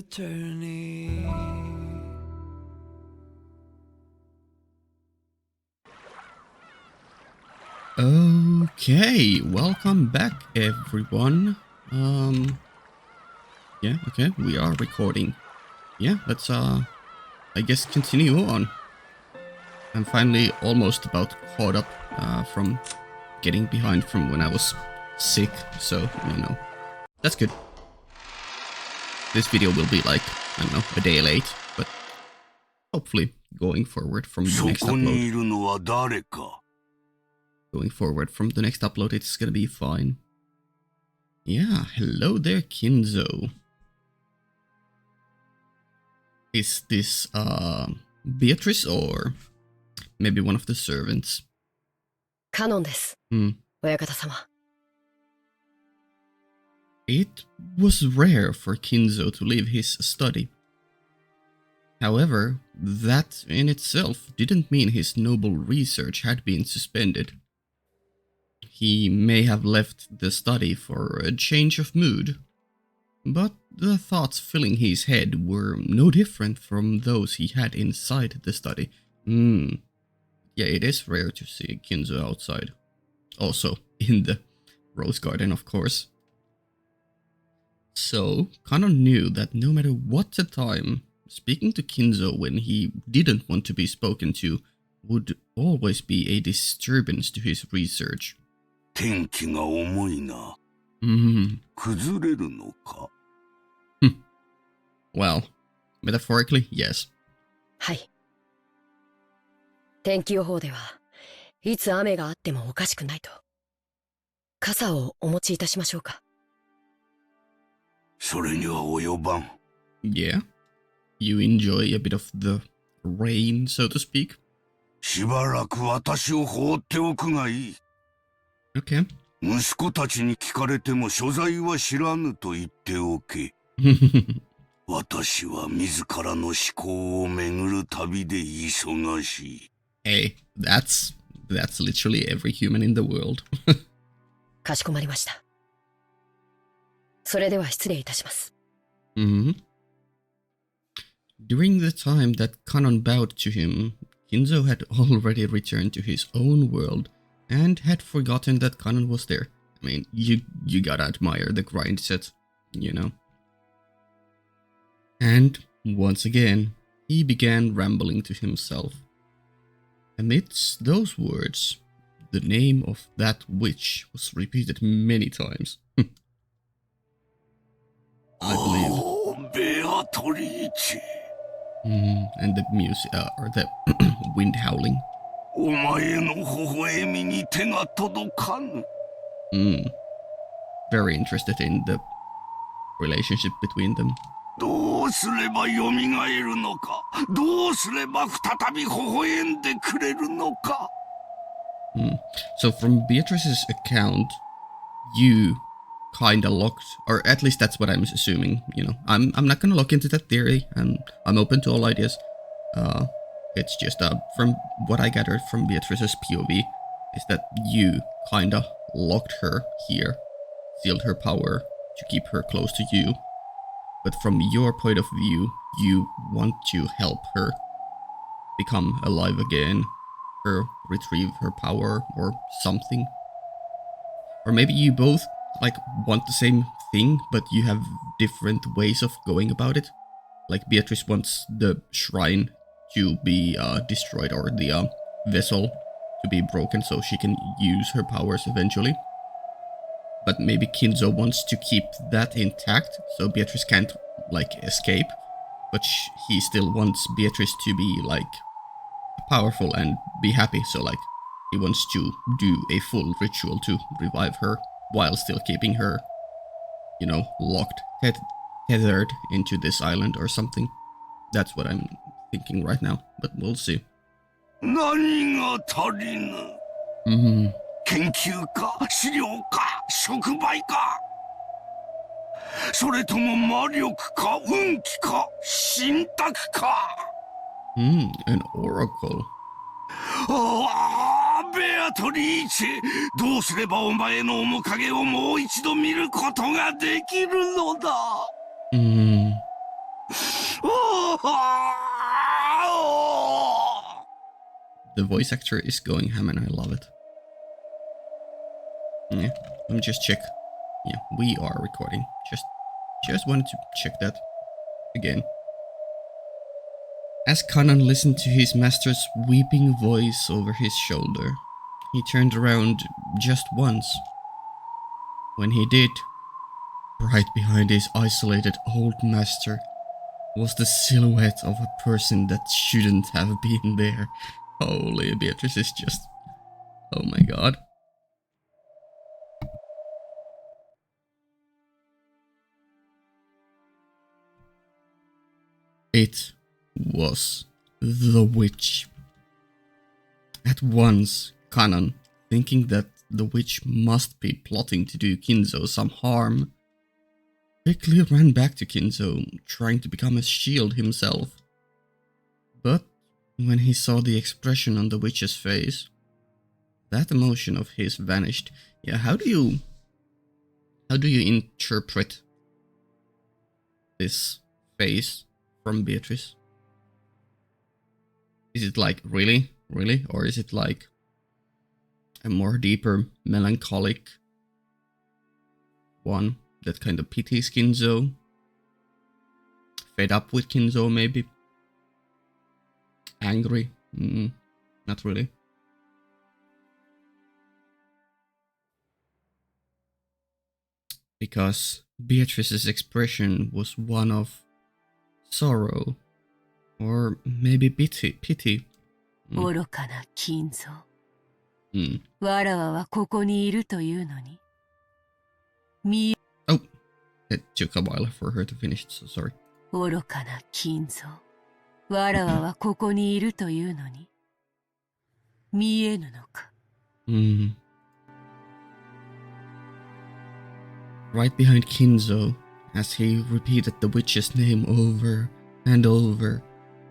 attorney. Okay, welcome back everyone. Yeah, okay, we are recording. Yeah, let's I guess continue on. I'm finally almost about caught up from getting behind from when I was sick, so you know, that's good. This video will be like, I don't know, a day late, but hopefully going forward from the next upload. Going forward from the next upload, it's gonna be fine. Yeah, hello there, Kinzo. Is this, Beatrice or maybe one of the servants? Canon です。親方様。It was rare for Kinzo to leave his study. However, that in itself didn't mean his noble research had been suspended. He may have left the study for a change of mood, but the thoughts filling his head were no different from those he had inside the study. Yeah, it is rare to see Kinzo outside. Also, in the rose garden, of course. So, Kanon knew that no matter what the time, speaking to Kinzo when he didn't want to be spoken to would always be a disturbance to his research. Well, metaphorically, yes. はい。天気予報ではいつ雨があってもおかしくないと。傘をお持ちいたしましょうか。それには及ばん。Yeah? You enjoy a bit of the rain, so to speak? しばらく私を放っておくがいい。Okay. 息子たちに聞かれても所在は知らぬと言っておけ。私は自らの思考を巡る旅で忙しい。Hey, that's literally every human in the world. かしこまりました。それでは失礼いたします。During the time that Kanon bowed to him, Kinzo had already returned to his own world and had forgotten that Kanon was there. I mean, you gotta admire the grind set, you know. And once again, he began rambling to himself. Amidst those words, the name of that witch was repeated many times. I believe. Oh, Beatrice. And the music, or the wind howling. お前の微笑みに手が届かぬ。Very interested in the relationship between them. どうすれば蘇るのか。どうすれば再び微笑んでくれるのか。So from Beatrice's account, you kinda locked, or at least that's what I'm assuming, you know. I'm not gonna look into that theory. I'm open to all ideas. It's just from what I gathered from Beatrice's POV is that you kinda locked her here, sealed her power to keep her close to you. But from your point of view, you want to help her become alive again, or retrieve her power or something. Or maybe you both like want the same thing, but you have different ways of going about it. Like Beatrice wants the shrine to be destroyed, or the vessel to be broken so she can use her powers eventually. But maybe Kinzo wants to keep that intact so Beatrice can't like escape, but he still wants Beatrice to be like powerful and be happy, so like he wants to do a full ritual to revive her while still keeping her, you know, locked, tethered into this island or something. That's what I'm thinking right now, but we'll see. 何が足りぬ。研究か資料か触媒か。それとも魔力か運気か神託か。An oracle. ああ、ベアトリーチェ、どうすればお前の面影をもう一度見ることができるのだ。the voice actor is going ham and I love it. Yeah, let me just check. Yeah, we are recording. Just wanted to check that again. As Kanan listened to his master's weeping voice over his shoulder, he turned around just once. When he did, right behind his isolated old master was the silhouette of a person that shouldn't have been there. Holy, Beatrice is just... oh my god. It was the witch. At once, Kanan, thinking that the witch must be plotting to do Kinzo some harm, quickly ran back to Kinzo, trying to become a shield himself. But when he saw the expression on the witch's face, that emotion of his vanished. Yeah, how do you interpret this face from Beatrice? Is it like really? Or is it like a more deeper melancholic one that kind of pities Kinzo? Fed up with Kinzo maybe? Angry? Not really. Because Beatrice's expression was one of sorrow, or maybe pity. 愚かな金蔵。わらわはここにいるというのに。Oh, it took a while for her to finish, so sorry. 愚かな金蔵。わらわはここにいるというのに。見えぬのか。Right behind Kinzo, as he repeated the witch's name over and over,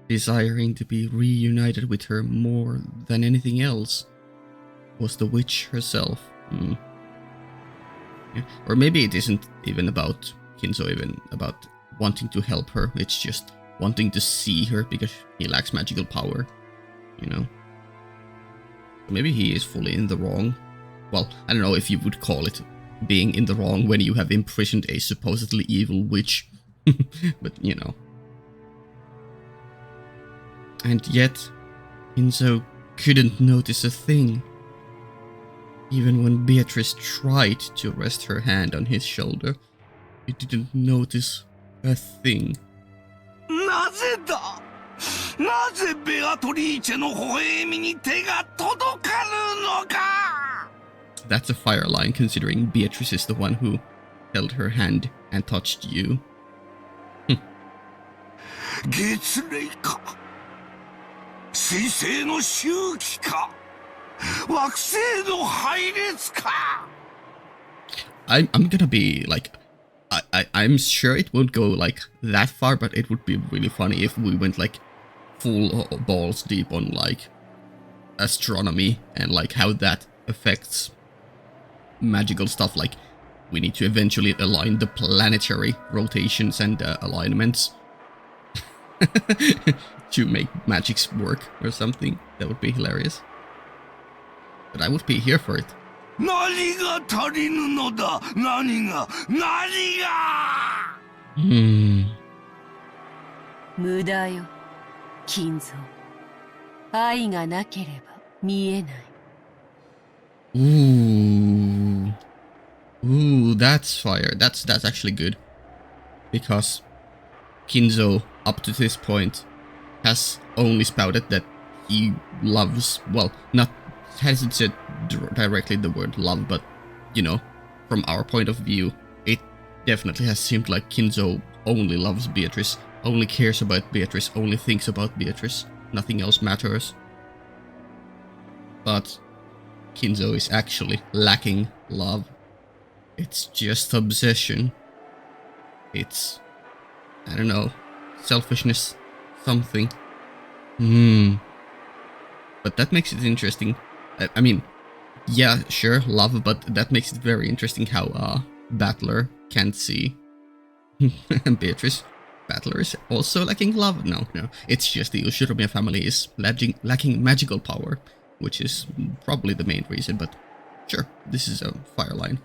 desiring to be reunited with her more than anything else, was the witch herself. Yeah. Or maybe it isn't even about Kinzo, even about wanting to help her, it's just wanting to see her because he lacks magical power, you know? Maybe he is fully in the wrong. Well, I don't know if you would call it being in the wrong when you have imprisoned a supposedly evil witch, but you know. And yet, Kinzo couldn't notice a thing. Even when Beatrice tried to rest her hand on his shoulder, he didn't notice a thing. なぜだ?なぜベアトリーチェの微笑みに手が届かぬのか? That's a fire line, considering Beatrice is the one who held her hand and touched you. 月齢か?水星の周期か?惑星の配列か? I'm gonna be like, I'm sure it won't go like that far, but it would be really funny if we went like full balls deep on like astronomy and like how that affects magical stuff. Like we need to eventually align the planetary rotations and alignments to make magics work or something. That would be hilarious. But I would be here for it. 何が足りぬのだ?何が?無駄よ、金蔵。愛がなければ見えない。Ooh, that's fire. That's actually good. Because Kinzo, up to this point, has only spouted that he loves, well, hasn't said directly the word love, but, you know, from our point of view, it definitely has seemed like Kinzo only loves Beatrice, only cares about Beatrice, only thinks about Beatrice, nothing else matters. But Kinzo is actually lacking love. It's just obsession. It's, I don't know, selfishness, something. But that makes it interesting. I mean, yeah, sure, love, but that makes it very interesting how Battler can't see Beatrice. battler is also lacking love? No, no. It's just the Ushiromiya family is lacking magical power, which is probably the main reason, but sure, this is a fire line.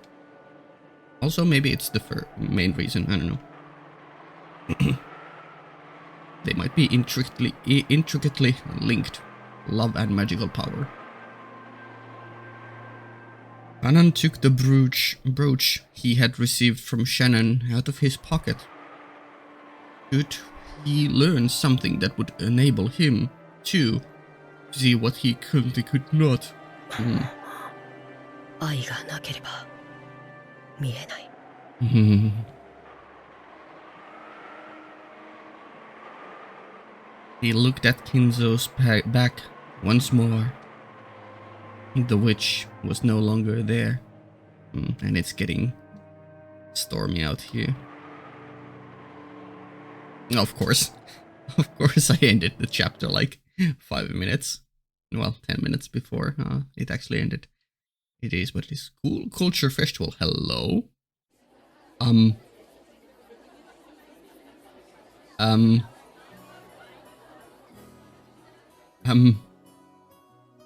Also, maybe it's the main reason, I don't know. They might be intricately linked, love and magical power. Anan took the brooch he had received from Shannon out of his pocket. Could he learn something that would enable him to see what he currently could not? He looked at Kinzo's back once more. The witch was no longer there. And it's getting stormy out here. Of course I ended the chapter like 5 minutes. Well, 10 minutes before it actually ended. It is what it is. Cool Culture Festival. Hello?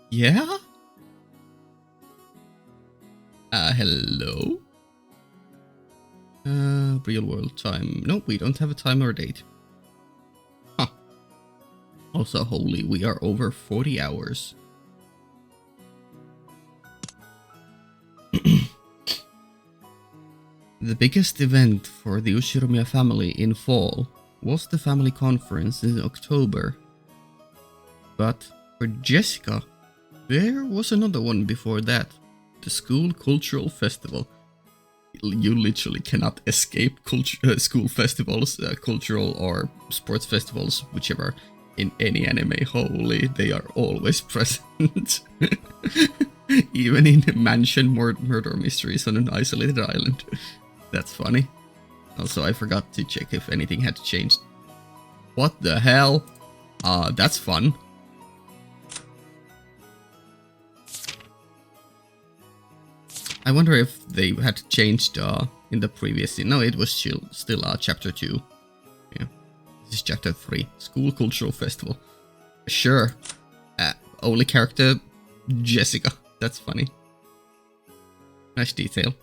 Yeah? Hello? Real world time. No, we don't have a time or date. Huh. Also, holy, we are over 40 hours. The biggest event for the Ushiromiya family in fall was the family conference in October. But for Jessica, there was another one before that. The school cultural festival. You literally cannot escape school festivals, cultural or sports festivals, whichever, in any anime. Holy, they are always present. Even in mansion murder mysteries on an isolated island. That's funny. Also, I forgot to check if anything had changed. What the hell? That's fun. I wonder if they had changed in the previous scene. No, it was still chapter 2. Yeah, this is chapter 3. School Cultural Festival. Sure. Only character Jessica. That's funny. Nice detail.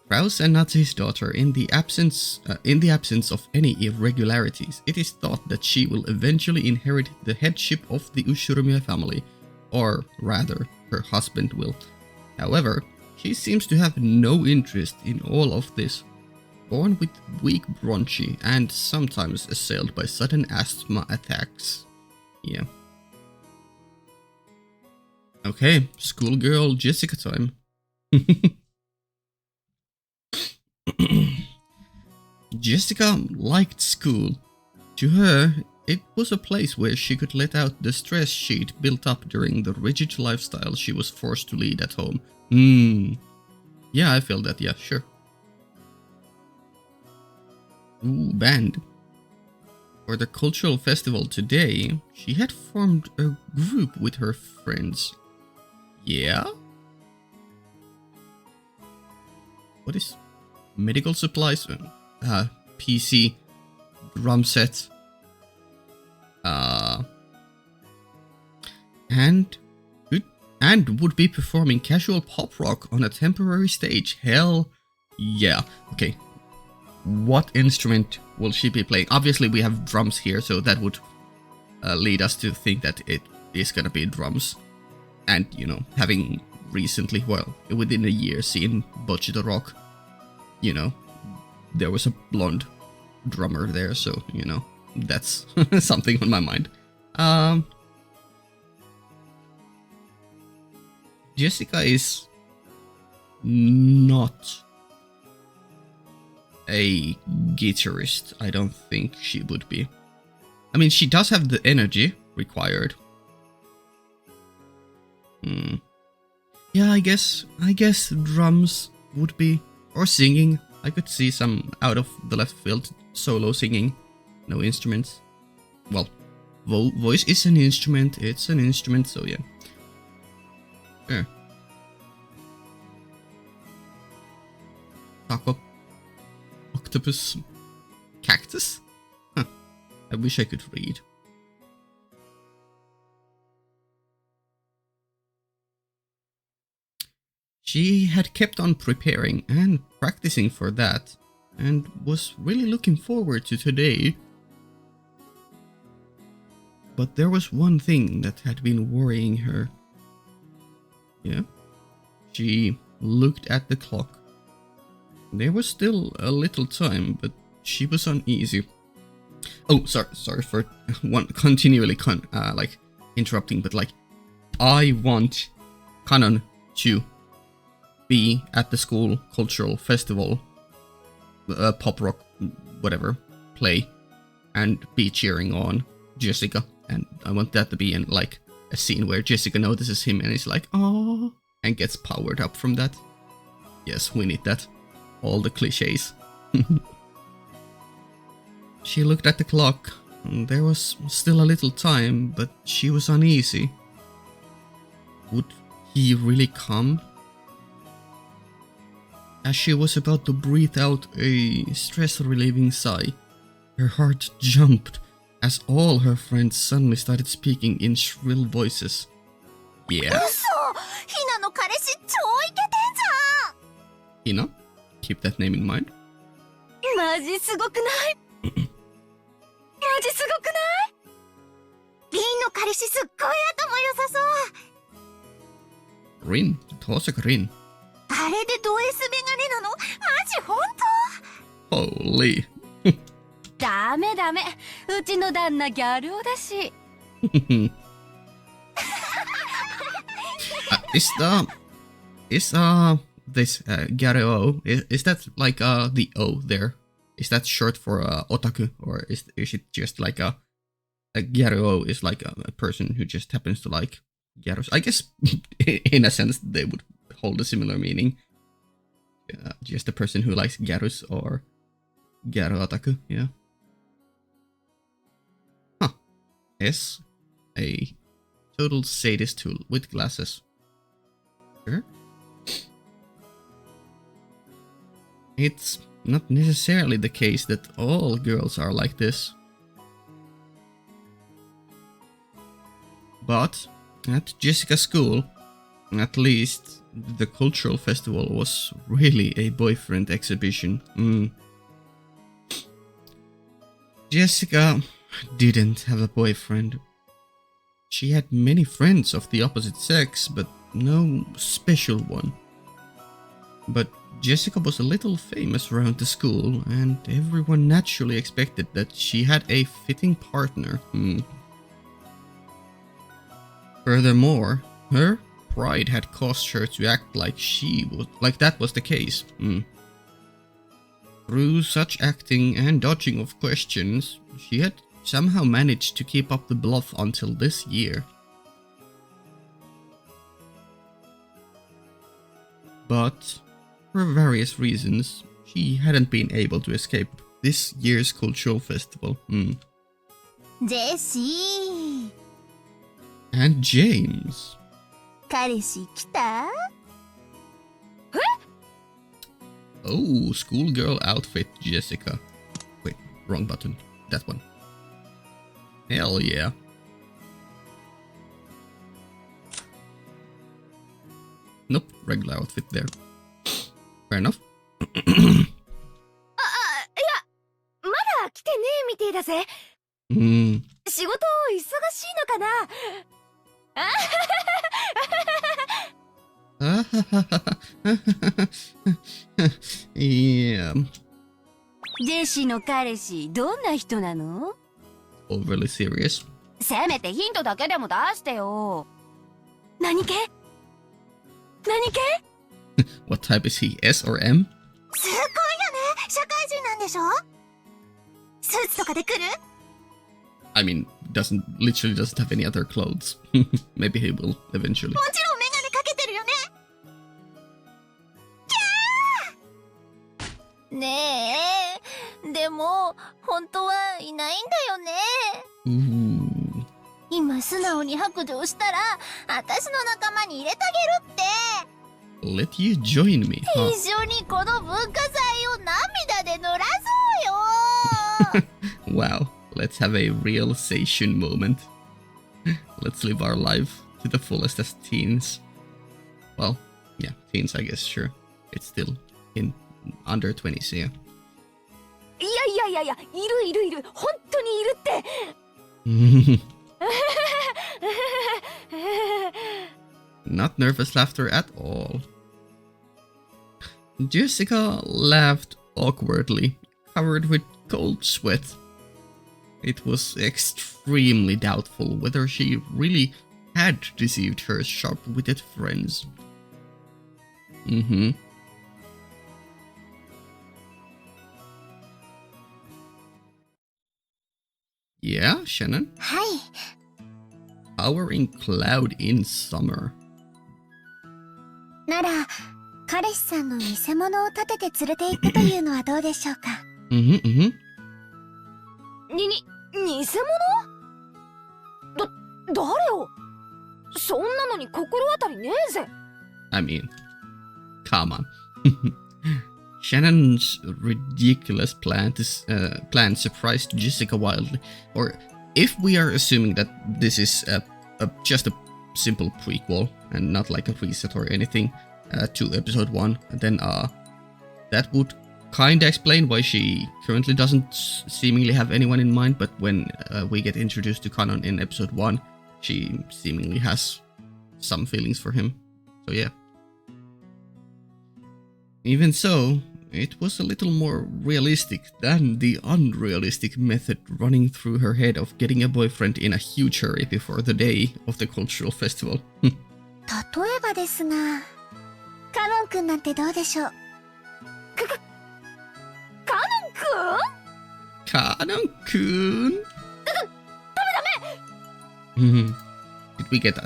Rouse and Natsuhi's daughter, in the absence of any irregularities, it is thought that she will eventually inherit the headship of the Ushiromiya family, or rather, her husband will. However, she seems to have no interest in all of this. Born with weak bronchi and sometimes assailed by sudden asthma attacks. Yeah. Okay, schoolgirl Jessica time. Jessica liked school. To her, it was a place where she could let out the stress she'd built up during the rigid lifestyle she was forced to lead at home. Yeah, I feel that, yeah, sure. Ooh, band. For the cultural festival today, she had formed a group with her friends. Yeah? What is medical supplies? PC, drum set, and would be performing casual pop rock on a temporary stage. Hell yeah. Okay, what instrument will she be playing? Obviously we have drums here, so that would lead us to think that it is gonna be drums. And, you know, having recently, well, within a year, seen Bocce the Rock, you know, there was a blonde drummer there, so, you know, that's something on my mind. Jessica is not a guitarist. I don't think she would be. I mean, she does have the energy required. Yeah, I guess drums would be, or singing. I could see some out of the left field solo singing. No instruments. Well, voice is an instrument. It's an instrument, so yeah. Sure. Taco. Octopus. Cactus? I wish I could read. She had kept on preparing and practicing for that, and was really looking forward to today. But there was one thing that had been worrying her. Yeah? She looked at the clock. There was still a little time, but she was uneasy. Oh, sorry for continually interrupting, but like, I want Kanon to be at the school cultural festival, pop rock, whatever, play, and be cheering on Jessica. And I want that to be in like a scene where Jessica notices him and is like, "Oh," and gets powered up from that. Yes, we need that. All the cliches. She looked at the clock. There was still a little time, but she was uneasy. Would he really come? As she was about to breathe out a stress-relieving sigh, her heart jumped as all her friends suddenly started speaking in shrill voices. Yeah. Hina? Keep that name in mind. Rin, Tosaka Rin. Holy. ダメダメ、うちの旦那ギャル男だし。This gyaro, is that like the O there? Is that short for otaku, or is it just like a gyaro is like a person who just happens to like gyaros? I guess in a sense they would hold a similar meaning. Just a person who likes gyaros or gyaro otaku, yeah. Huh. S, a total sadist tool with glasses. Sure. It's not necessarily the case that all girls are like this. But at Jessica's school, at least the cultural festival was really a boyfriend exhibition. Jessica didn't have a boyfriend. She had many friends of the opposite sex, but no special one. But Jessica was a little famous around the school, and everyone naturally expected that she had a fitting partner. Furthermore, her pride had caused her to act like that was the case. Through such acting and dodging of questions, she had somehow managed to keep up the bluff until this year. But for various reasons, she hadn't been able to escape this year's cultural festival. Jessie. And James. 彼氏来た? Oh, schoolgirl outfit, Jessica. Wait, wrong button. That one. Hell yeah. Nope, regular outfit there. Fair enough. いや、まだ来てねえみてえだぜ。仕事忙しいのかな? Yeah. ジェシーの彼氏、どんな人なの? Overly serious. せめてヒントだけでも出してよ。何系? 何系? What type is he? S or M? すごいよね。社会人なんでしょ? スーツとかで来る? I mean, literally doesn't have any other clothes. Maybe he will eventually. もちろんメガネかけてるよね。キャー！ねえ、でも本当はいないんだよね。今素直に白状したら、私の仲間に入れてあげるって。Let you join me, huh? 一緒にこの文化祭を涙で濡らそうよ。Wow, Let's have a realization moment. Let's live our life to the fullest as teens. Well, yeah, teens, I guess, sure. It's still in under 20, so yeah. いやいやいやいや、いる本当にいるって。Not nervous laughter at all. Jessica laughed awkwardly, covered with cold sweat. It was extremely doubtful whether she really had deceived her sharp-witted friends. Yeah, Shannon? はい。 Powering cloud in summer. なら、彼氏さんの偽物を立てて連れて行くというのはどうでしょうか。偽物？誰を？そんなのに心当たりねえぜ。I mean, come on. Shannon's ridiculous plan surprised Jessica wildly. Or if we are assuming that this is just a simple prequel and not like a reset or anything to episode 1, then that would kinda explain why she currently doesn't seemingly have anyone in mind, but when we get introduced to Kanon in episode 1, she seemingly has some feelings for him. So yeah. Even so, it was a little more realistic than the unrealistic method running through her head of getting a boyfriend in a huge hurry before the day of the cultural festival. 例えばですが、カノンくんなんてどうでしょう。Kanon-kun? Did we get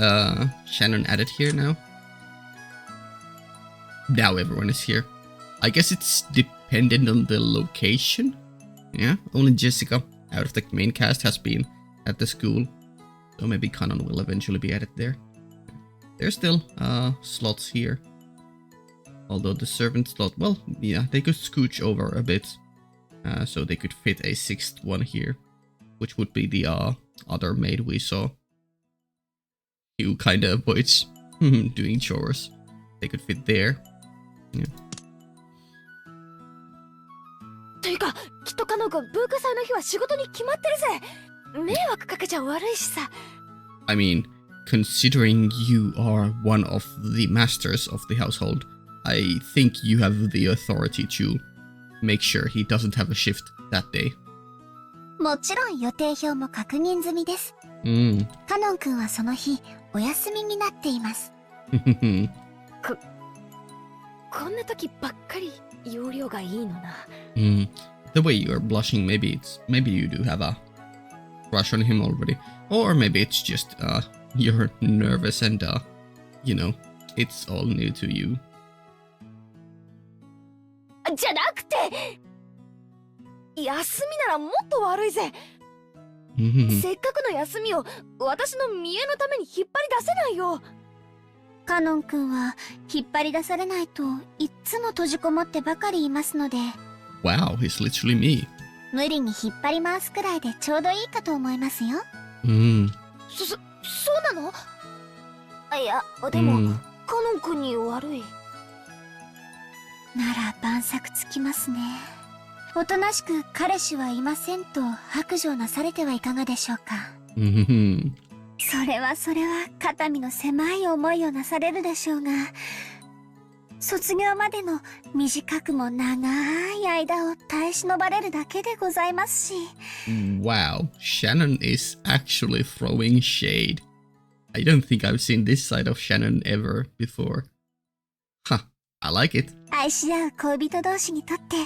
Shannon added here now? Now everyone is here. I guess it's dependent on the location. Yeah, only Jessica out of the main cast has been at the school. So maybe Kanon will eventually be added there. There's still slots here. Although the servant slot, well, yeah, they could scooch over a bit. So they could fit a 6th one here. Which would be the other maid we saw. Who kinda avoids doing chores. They could fit there. Yeah. ていうか、きっとカノン君文化祭の日は仕事に決まってるぜ。迷惑かけちゃ悪いしさ。I mean, considering you are one of the masters of the household, I think you have the authority to make sure he doesn't have a shift that day. もちろん予定表も確認済みです。カノンくんはその日お休みになっています。こんな時ばっかり容量がいいのな。The way you are blushing, maybe you do have a crush on him already, or maybe it's just you're nervous and you know, it's all new to you. じゃなくて、休みならもっと悪いぜ。せっかくの休みを私の見栄のために引っ張り出せないよ。カノンくんは引っ張り出されないといっつも閉じこもってばかりいますので。Wow, he's literally me. 無理に引っ張り回すくらいでちょうどいいかと思いますよ。そうなの？いや、でも、カノンくんに悪い。なら晩作つきますね。おとなしく彼氏はいませんと白状なされてはいかがでしょうか。それは肩身の狭い思いをなされるでしょうが、卒業までの短くも長い間を耐え忍ばれるだけでございますし。Wow, Shannon is actually throwing shade. I don't think I've seen this side of Shannon ever before. Huh, I like it. 愛し合う恋人同士にとって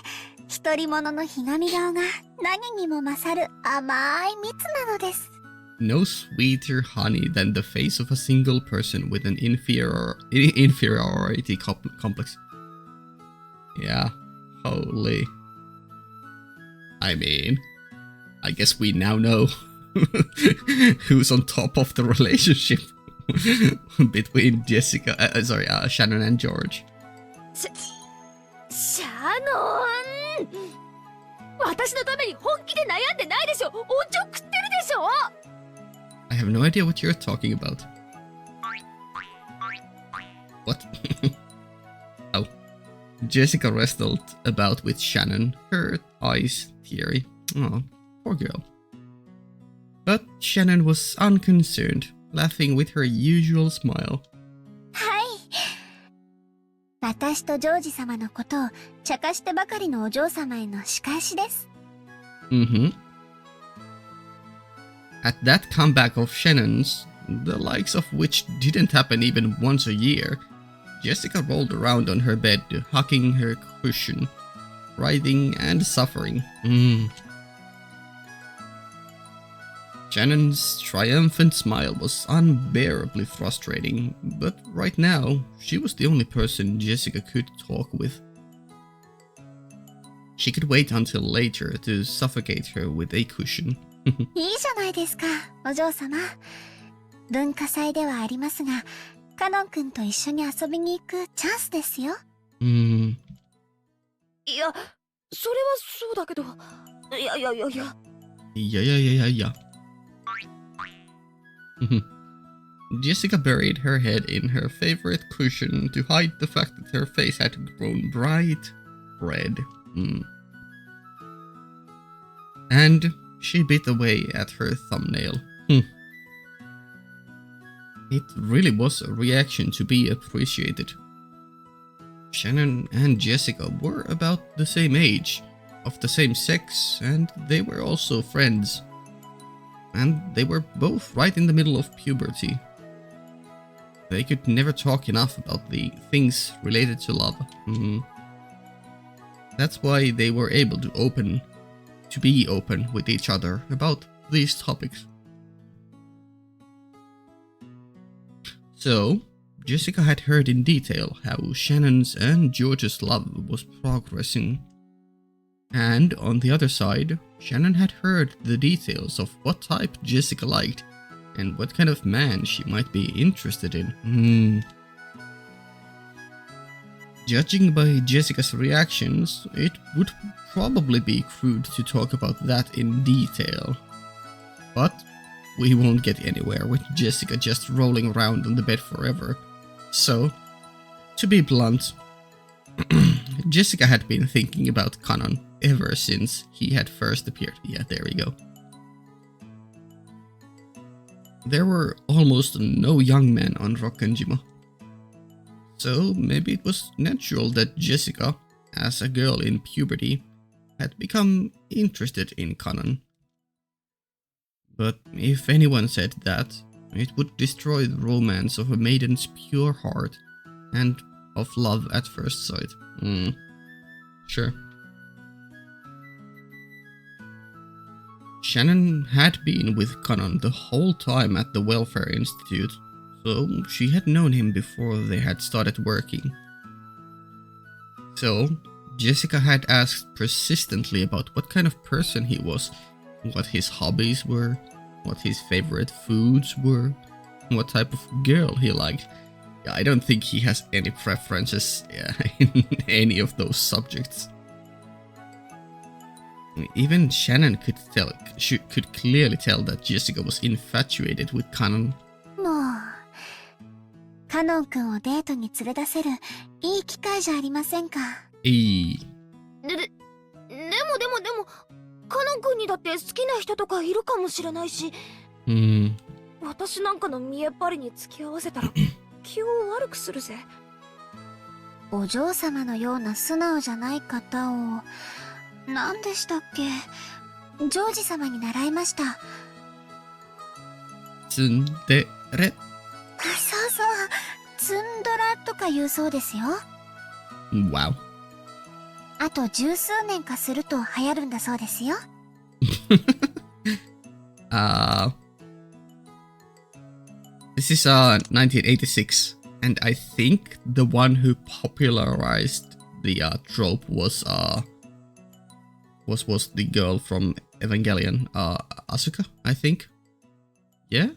独り者のひがみ顔が何にも勝る甘い蜜なのです。No sweeter honey than the face of a single person with an inferiority complex. Yeah, holy. I mean, I guess we now know who's on top of the relationship between Shannon and George. シャノン、私のために本気で悩んでないでしょ。おちょ食ってるでしょ。 I have no idea what you're talking about. What? Oh. Jessica wrestled about with Shannon, her eyes teary. Oh, poor girl. But Shannon was unconcerned, laughing with her usual smile. はい。私とジョージ様のことを茶化してばかりのお嬢様への仕返しです。Mm-hmm. At that comeback of Shannon's, the likes of which didn't happen even once a year, Jessica rolled around on her bed, hugging her cushion, writhing and suffering. Shannon's triumphant smile was unbearably frustrating, but right now, she was the only person Jessica could talk with. She could wait until later to suffocate her with a cushion. いいじゃないですか、お嬢様。文化祭ではありますが、カノン君と一緒に遊びに行くチャンスですよ。いや、それはそうだけど。いや。Yeah. Jessica buried her head in her favorite cushion to hide the fact that her face had grown bright red. And she bit away at her thumbnail. It really was a reaction to be appreciated. Shannon and Jessica were about the same age, of the same sex, and they were also friends. And they were both right in the middle of puberty. They could never talk enough about the things related to love. That's why they were able to be open with each other about these topics. So, Jessica had heard in detail how Shannon's and George's love was progressing. And on the other side, Shannon had heard the details of what type Jessica liked and what kind of man she might be interested in. Judging by Jessica's reactions, it would probably be crude to talk about that in detail. But we won't get anywhere with Jessica just rolling around on the bed forever. So, to be blunt, Jessica had been thinking about Kanon ever since he had first appeared. Yeah, there we go. There were almost no young men on Rokkanjima. So maybe it was natural that Jessica, as a girl in puberty, had become interested in Kanon. But if anyone said that, it would destroy the romance of a maiden's pure heart and of love at first sight. Sure. Shannon had been with Kanon the whole time at the Welfare Institute, so she had known him before they had started working. So, Jessica had asked persistently about what kind of person he was, what his hobbies were, what his favorite foods were, what type of girl he liked. I don't think he has any preferences in any of those subjects. Even Shannon could clearly tell that Jessica was infatuated with Kanon. もう、カノン君をデートに連れ出せるいい機会じゃありませんか。でも、カノン君にだって好きな人とかいるかもしれないし、私なんかの見えっ張りに付き合わせたら気を悪くするぜ。お嬢様のような素直じゃない方を、何でしたっけ？ジョージ様に習いました。ツンデレ。そうそう、ツンドラとか言うそうですよ。Wow. あと十数年かすると流行るんだそうですよ。This is 1986, and I think the one who popularized the trope was the girl from Evangelion, Asuka, I think. Yeah?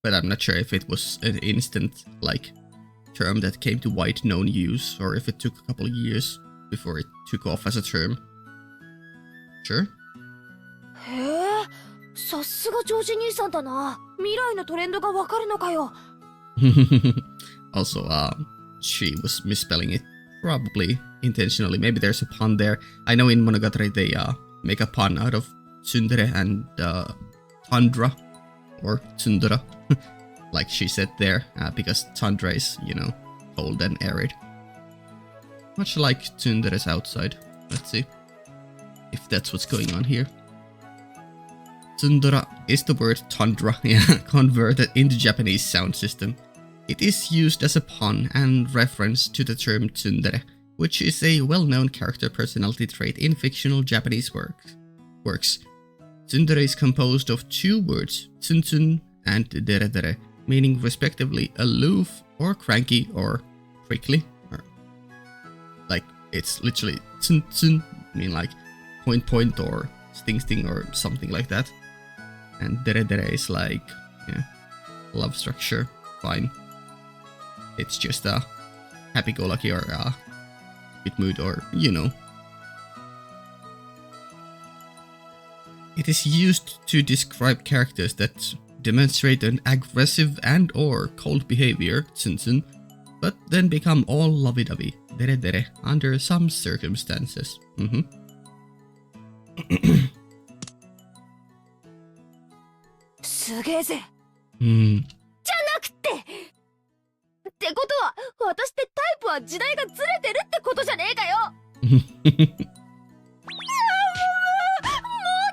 But I'm not sure if it was an instant, term that came to wide known use, or if it took a couple of years before it took off as a term. Sure. へえ、さすがジョージ兄さんだな。未来のトレンドがわかるのかよ。Also, she was misspelling it. Probably intentionally. Maybe there's a pun there. I know in Monogatari they make a pun out of tsundere and tundra. Or tsundura. Like she said there. Because tundra is, you know, cold and arid. Much like tsundere's outside. Let's see if that's what's going on here. Tsundura is the word tundra, converted into Japanese sound system. It is used as a pun and reference to the term tsundere, which is a well-known character personality trait in fictional Japanese works. Tsundere is composed of two words, tsuntsun and dere, meaning respectively aloof or cranky or prickly. Or, like, it's literally tsuntsun, mean like point or sting or something like that. And dere is like, yeah, love structure, fine. It's just a happy-go-lucky or a good mood or, you know. It is used to describe characters that demonstrate an aggressive and or cold behavior, tsuntsun, but then become all lovey-dovey, dere, under some circumstances. すげえぜ。Hmm. じゃなくてってことは、私ってタイプは時代がずれてるってことじゃねえかよ。もう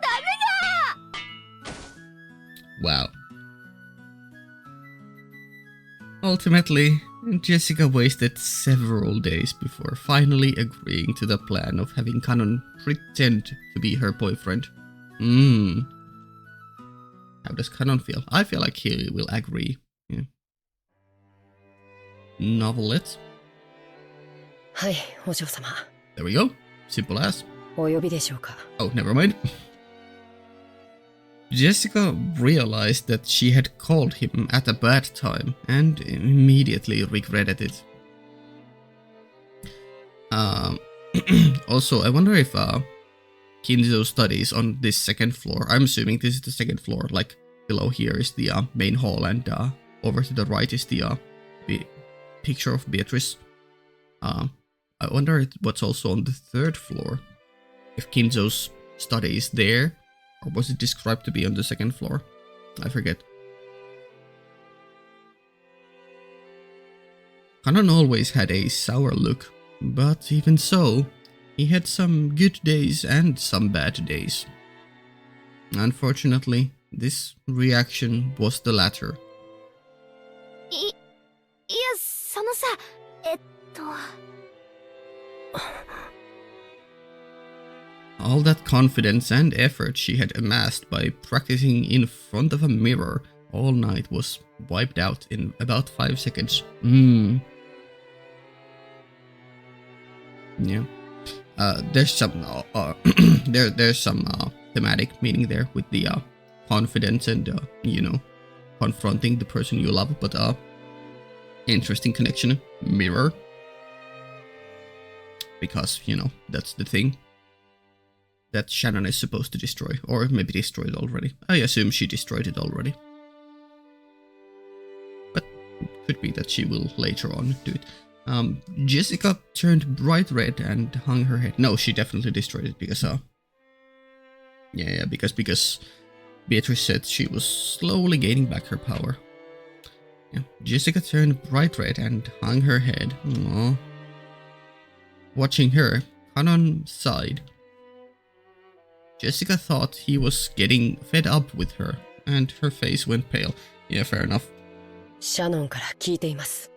ダメだ。 Wow. Ultimately, Jessica wasted several days before finally agreeing to the plan of having Kanon pretend to be her boyfriend. How does Kanon feel? I feel like he will agree. Yeah. Novelette. はい、お嬢様。 There we go. Simple as. お呼びでしょうか。 Oh, never mind. Jessica realized that she had called him at a bad time and immediately regretted it. Also, I wonder if Kinzo studies on this second floor. I'm assuming this is the second floor. Like below here is the main hall, and over to the right is the picture of Beatrice. I wonder what's also on the third floor. If Kinzo's study is there, or was it described to be on the second floor? I forget. Kanon always had a sour look, but even so, he had some good days and some bad days. Unfortunately, this reaction was the latter. いや、そのさ、All that confidence and effort she had amassed by practicing in front of a mirror all night was wiped out in about 5 seconds. Yeah. There's some there's some thematic meaning there with the confidence and you know, confronting the person you love, but interesting connection. Mirror. Because, you know, that's the thing that Shannon is supposed to destroy, or maybe destroyed already. I assume she destroyed it already. But it could be that she will later on do it. Jessica turned bright red and hung her head. No, she definitely destroyed it because because Beatrice said she was slowly gaining back her power. Yeah. Jessica turned bright red and hung her head. Aww. Watching her, Kanon sighed. Jessica thought he was getting fed up with her, and her face went pale. Yeah, fair enough. シャノンから聞いています。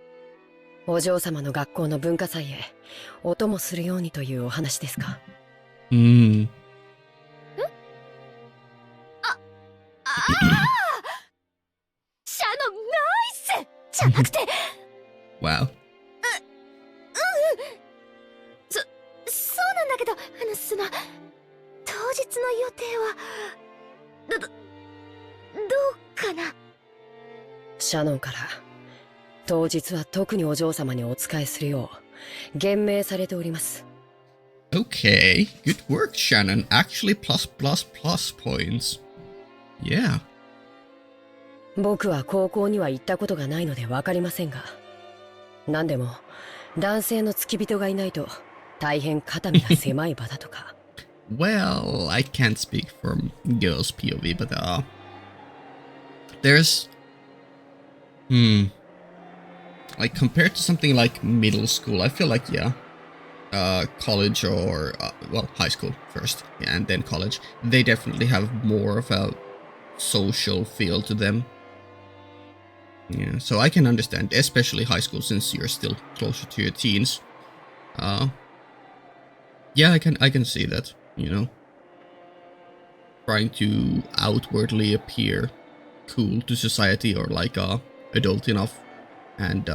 お嬢様の学校の文化祭へお供するようにというお話ですか。シャノンナイスじゃなくて。Wow. そうなんだけど、その当日の予定はどうかな。シャノンから当日は特にお嬢様にお仕えするよう厳命されております。Okay, good work, Shannon. Actually, plus points. Yeah. 僕は高校には行ったことがないのでわかりませんが、何でも男性の付き人がいないと大変肩身が狭い場だとか。Well, I can't speak from girls' POV, but there's like compared to something like middle school, I feel like college or well, high school first, yeah, and then college, they definitely have more of a social feel to them. Yeah, so I can understand, especially high school, since you're still closer to your teens. Yeah, I can see that, you know, trying to outwardly appear cool to society or like adult enough and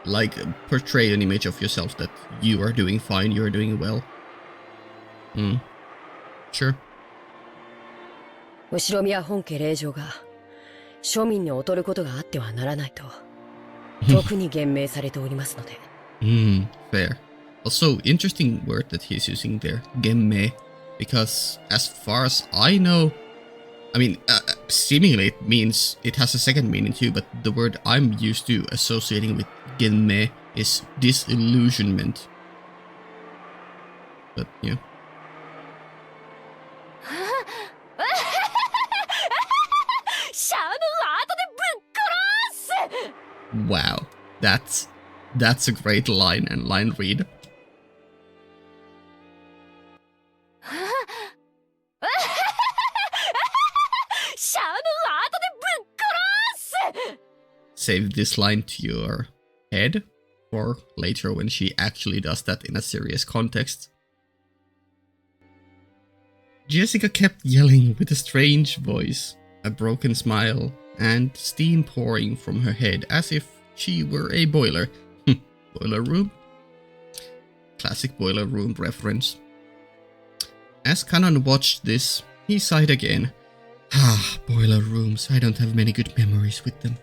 like portray an image of yourself that you are doing fine, you are doing well. Sure. 後宮本家令嬢が庶民に劣ることがあってはならないと特に厳命されておりますので。Fair. Also, interesting word that he's using there, gemme, because as far as I know, I mean, seemingly it means, it has a second meaning too, but the word I'm used to associating with gemme is disillusionment. But, yeah. Wow, that's a great line and line read. Save this line to your head for later when she actually does that in a serious context. Jessica kept yelling with a strange voice, a broken smile, and steam pouring from her head as if she were a boiler. Boiler room? Classic boiler room reference. As Kanon watched this, he sighed again. Ah, boiler rooms, I don't have many good memories with them.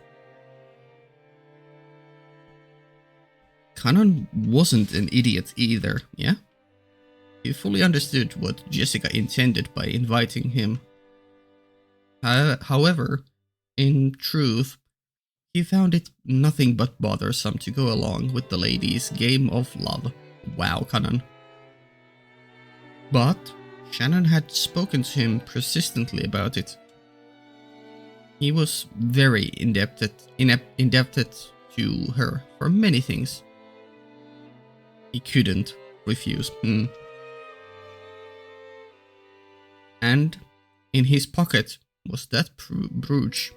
Kanon wasn't an idiot either, yeah? He fully understood what Jessica intended by inviting him. However, in truth, he found it nothing but bothersome to go along with the lady's game of love. Wow, Kanon. But Shannon had spoken to him persistently about it. He was very indebted to her for many things. He couldn't refuse. And in his pocket was that brooch.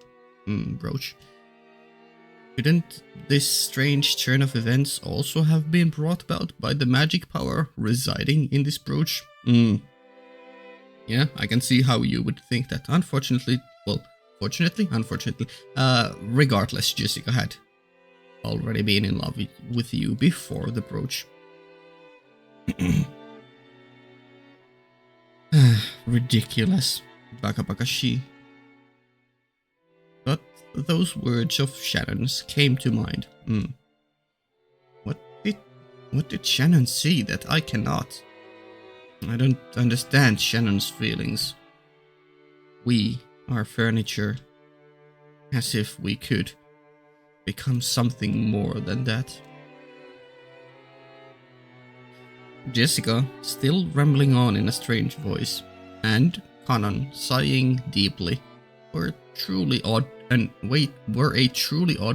Couldn't this strange turn of events also have been brought about by the magic power residing in this brooch? Yeah, I can see how you would think that. Unfortunately, regardless, Jessica had already been in love with you before the brooch. Ridiculous. Bakabakashi. But those words of Shannon's came to mind. What did Shannon see that I cannot? I don't understand Shannon's feelings. We are furniture. As if we could become something more than that. Jessica, still rambling on in a strange voice, and Kanon sighing deeply, were a truly odd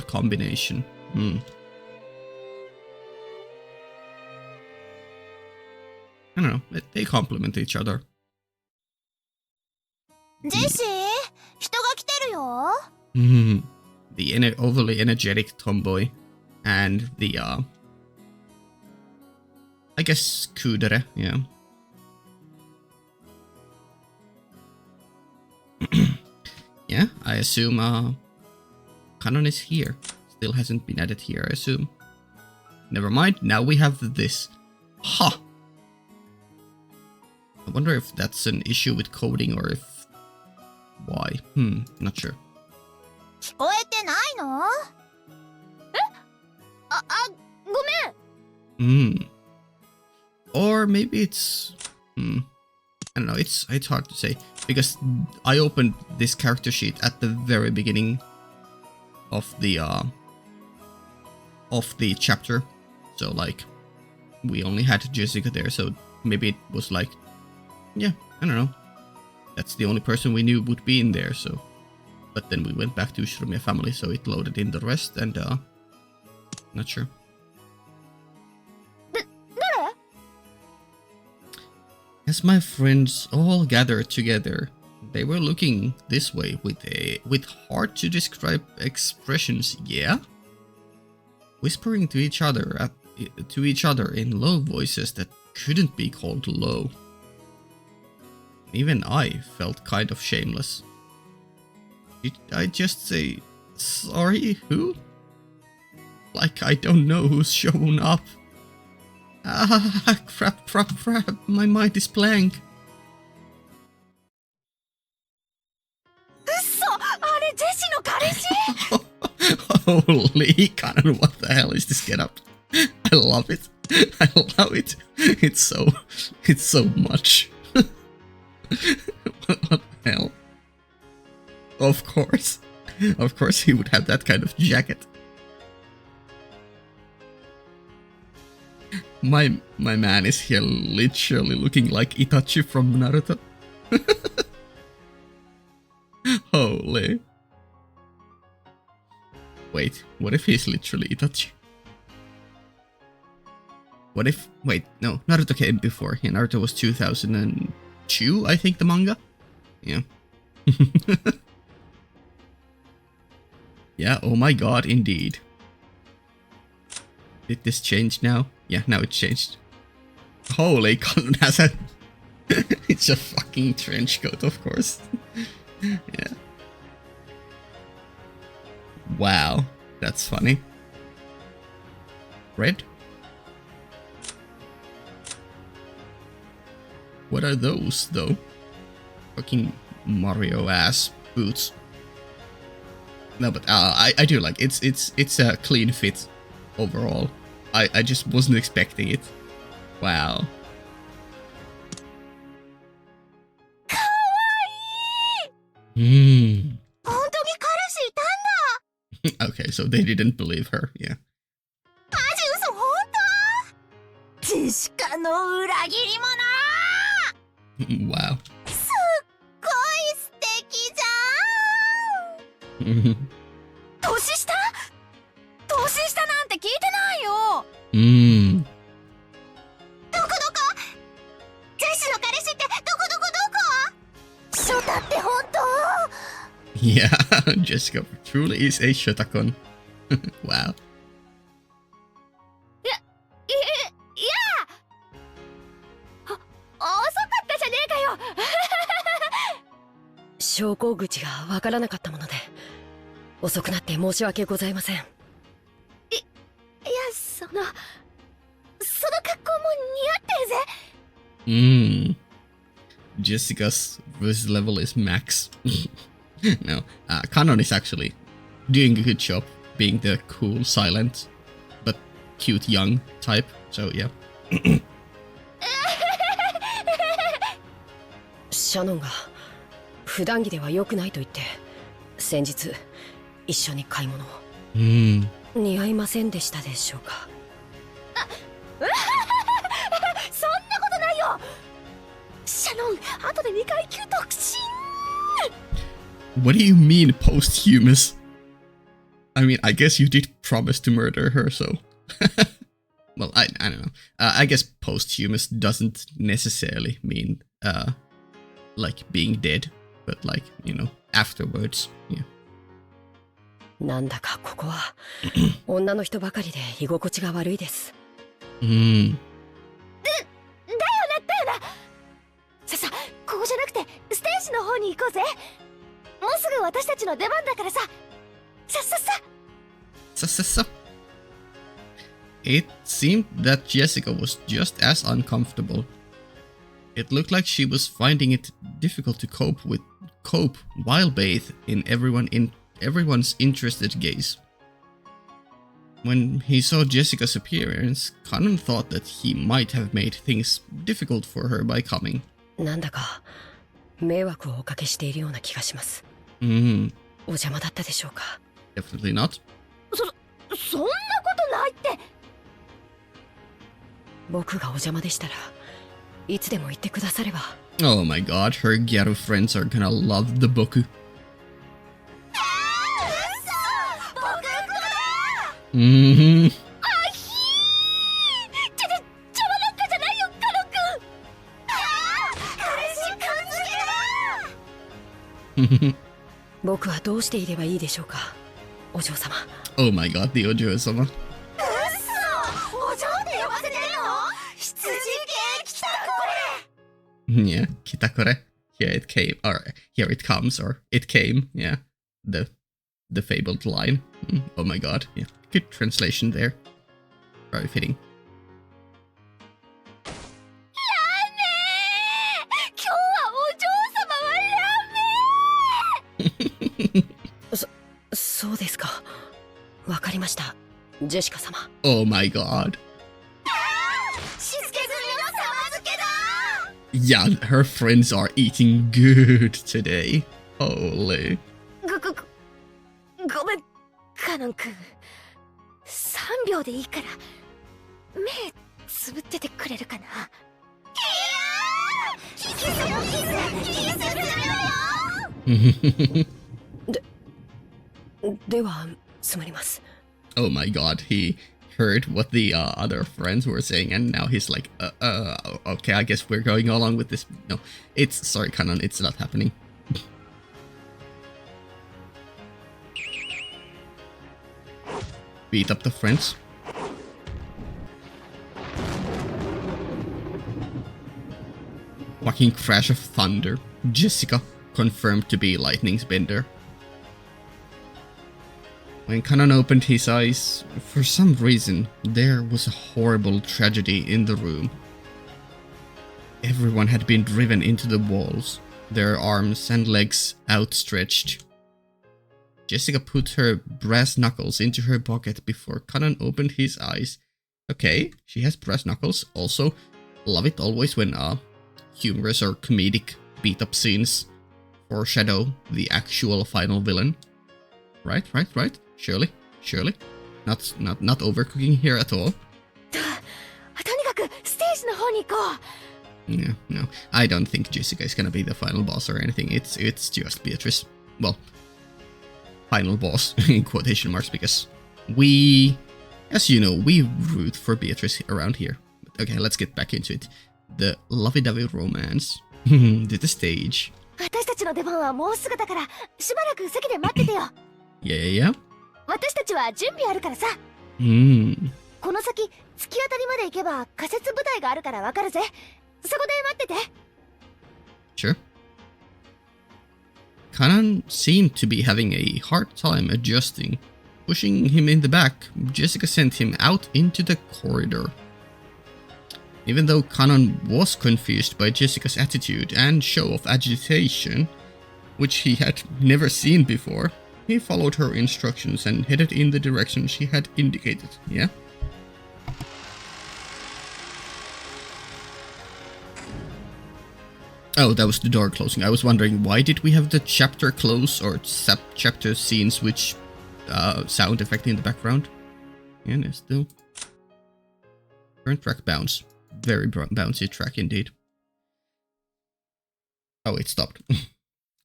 combination. I don't know, they complement each other. Jessie, 人が来てるよ. The overly energetic tomboy and the I guess kudere, yeah. Yeah, I assume Kanon is here. Still hasn't been added here, I assume. Never mind, now we have this. Ha! I wonder if that's an issue with coding or if... Why? Not sure. 聞こえてないの? ごめん。Or maybe it's... I don't know, it's hard to say. Because I opened this character sheet at the very beginning of the chapter. So like, we only had Jessica there, so maybe it was like, yeah, I don't know. That's the only person we knew would be in there, so... But then we went back to Shurumia family, so it loaded in the rest, and not sure. As my friends all gathered together, they were looking this way with hard to describe expressions, yeah? Whispering to each other in low voices that couldn't be called low. Even I felt kind of shameless. Did I just say, sorry, who? Like I don't know who's shown up. Ah, crap, my mind is blank. Holy Conan, what the hell is this getup? I love it. I love it. It's so much. What the hell? Of course he would have that kind of jacket. My man is here literally looking like Itachi from Naruto. Holy. Wait, what if he's literally Itachi? What if... Wait, no, Naruto came before. Yeah, Naruto was 2002, I think, the manga? Yeah. Yeah, oh my god, indeed. Did this change now? Yeah, now it's changed. Holy, Colin has a... It's a fucking trench coat, of course. Yeah. Wow, that's funny. Red? What are those, though? Fucking Mario-ass boots. No, but I do like it's a clean fit overall. I just wasn't expecting it. Wow. Hmm. Okay, so they didn't believe her. Yeah. Wow. 年下なんて聞いてないよ。どこジェシの彼氏ってどこショタって本当？ Yeah, Jessica truly is a shotakon. Wow. いや遅かったじゃねえかよ。昇降口がわからなかったもので遅くなって申し訳ございません。いや、その格好も似合ってるぜ。Jessica's voice level is max. No, Kanon is actually doing a good job being the cool, silent, but cute young type, so yeah. シャノンが普段着では良くないと言って先日一緒に買い物を。似合いませんでしたでしょうか。そんなことないよ。シャノン、後で2階級特進。What do you mean posthumous? I mean, I guess you did promise to murder her, so... Well, I don't know. I guess posthumous doesn't necessarily mean, like, being dead, but like, you know, afterwards, yeah. なんだかここは女の人ばかりで居心地が悪いです。だよな。さ、ここじゃなくてステージの方に行こうぜ。もうすぐ私たちの出番だからさ。さ。It seemed that Jessica was just as uncomfortable. It looked like she was finding it difficult to cope while bathed in everyone's interested gaze. When he saw Jessica's appearance, Kanan thought that he might have made things difficult for her by coming. なんだか迷惑をおかけしているような気がします。お邪魔だったでしょうか。 Definitely not. そんなことないって。僕がお邪魔でしたらいつでも言ってくだされば。 Oh my god, her ghetto friends are gonna love the boku. あひー。邪魔なんかじゃないよ、カノ君。彼氏勘付けだ。僕はどうしていればいいでしょうか、お嬢様。 Oh my god, the Ojo-sama. お嬢って呼ばせてるの？羊系来たこれ。 Yeah, kitakore. Here it came, or here it comes, or it came. Yeah, the fabled line. Oh my god, yeah, good translation there. Very fitting. ラーメン。今日はお嬢様はラーメン。そうですか。わかりました、ジェシカ様。 Oh my god. しつけ済みの様付けだ。 Yeah, her friends are eating good today. Holy. ごめん、カノン君。3秒でいいから目つぶっててくれるかな。キスするよ。ではつまります。 Oh my god, he heard what the other friends were saying, and now he's like, okay, I guess we're going along with this. No, sorry, Kanan, it's not happening. Beat up the friends. Fucking crash of thunder. Jessica confirmed to be Lightning's bender. When Kanan opened his eyes, for some reason, there was a horrible tragedy in the room. Everyone had been driven into the walls, their arms and legs outstretched. Jessica put her brass knuckles into her pocket before Kanan opened his eyes. Okay, she has brass knuckles. Also, love it always when humorous or comedic beat-up scenes foreshadow the actual final villain. Right. Surely. Not overcooking here at all. とにかくステージの方に行こう。 Yeah, no. I don't think Jessica is gonna be the final boss or anything. It's just Beatrice. Well, final boss in quotation marks, because we, as you know, we root for Beatrice around here. But okay, let's get back into it. The lovey-dovey romance to the stage. 私たちの出番はもうすぐだから、しばらく席で待っててよ。 Yeah. 私たちは準備あるからさ。この先、突き当たりまで行けば仮設舞台があるからわかるぜ。そこで待ってて。 Sure. Kanan seemed to be having a hard time adjusting. Pushing him in the back, Jessica sent him out into the corridor. Even though Kanan was confused by Jessica's attitude and show of agitation, which he had never seen before, he followed her instructions and headed in the direction she had indicated, yeah? Oh, that was the door closing. I was wondering, why did we have the chapter close or chapter scenes which sound effect in the background? And it's still... Current track bounce. Very bouncy track indeed. Oh, it stopped.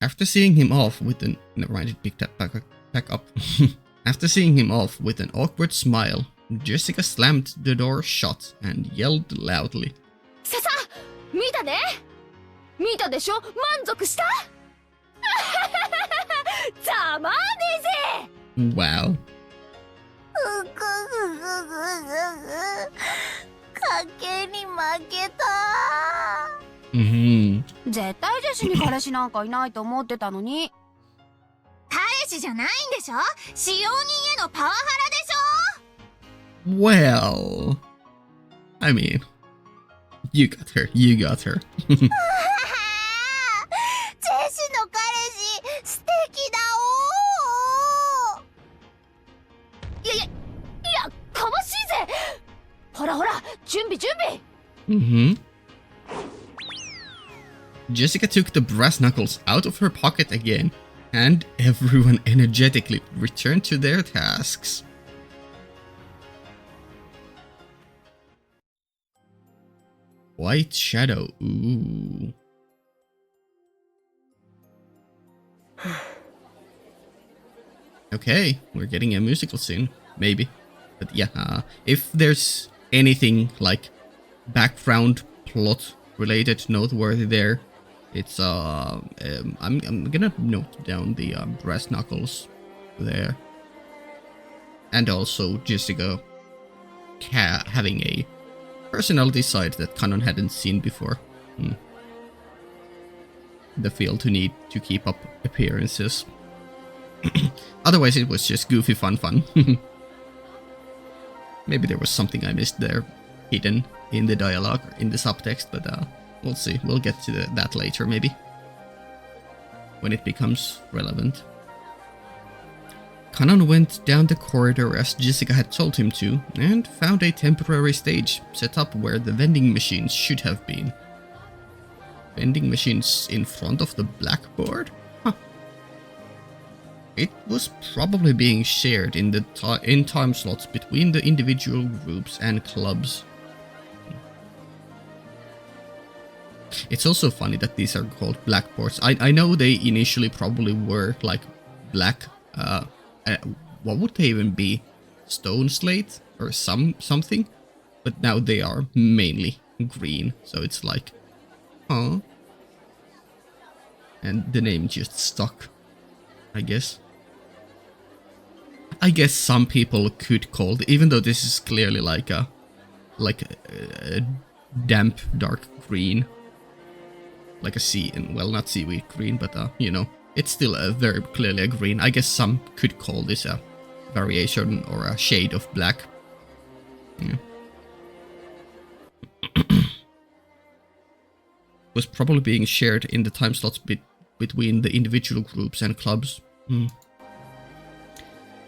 After seeing him off with an... Never mind, it picked up back up. After seeing him off with an awkward smile, Jessica slammed the door shut and yelled loudly. ささ、見たね。見たでしょ？満足した？ざまあねえぜ。 Wow. 賭けに負けた。絶対ジェシに彼氏なんかいないと思ってたのに。彼氏じゃないんでしょ？使用人へのパワハラでしょ？ Well... I mean... You got her. ジェシの彼氏素敵だおー。いや、ほらほら、準備準備。 Jessica took the brass knuckles out of her pocket again, and everyone energetically returned to their tasks. White shadow, ooh. Okay, we're getting a musical scene, maybe. But yeah, if there's anything like background plot related noteworthy there, it's I'm gonna note down the brass knuckles there, and also Jessica having a personality side that Kanon hadn't seen before. The feel to need to keep up appearances. Otherwise it was just goofy fun. Maybe there was something I missed there, hidden in the dialogue, in the subtext, but we'll see. We'll get to that later, maybe, when it becomes relevant. Kanon went down the corridor as Jessica had told him to, and found a temporary stage set up where the vending machines should have been. Vending machines in front of the blackboard? Huh. It was probably being shared in the time slots between the individual groups and clubs. It's also funny that these are called blackboards. I know they initially probably were like black, what would they even be? Stone slate or something? But now they are mainly green, so it's like, huh? And the name just stuck, I guess. I guess some people could call it, even though this is clearly like a damp dark green, like a sea, and well, not seaweed green, but you know, it's still very clearly a green. I guess some could call this a variation or a shade of black. Yeah. Was probably being shared in the time slots between the individual groups and clubs.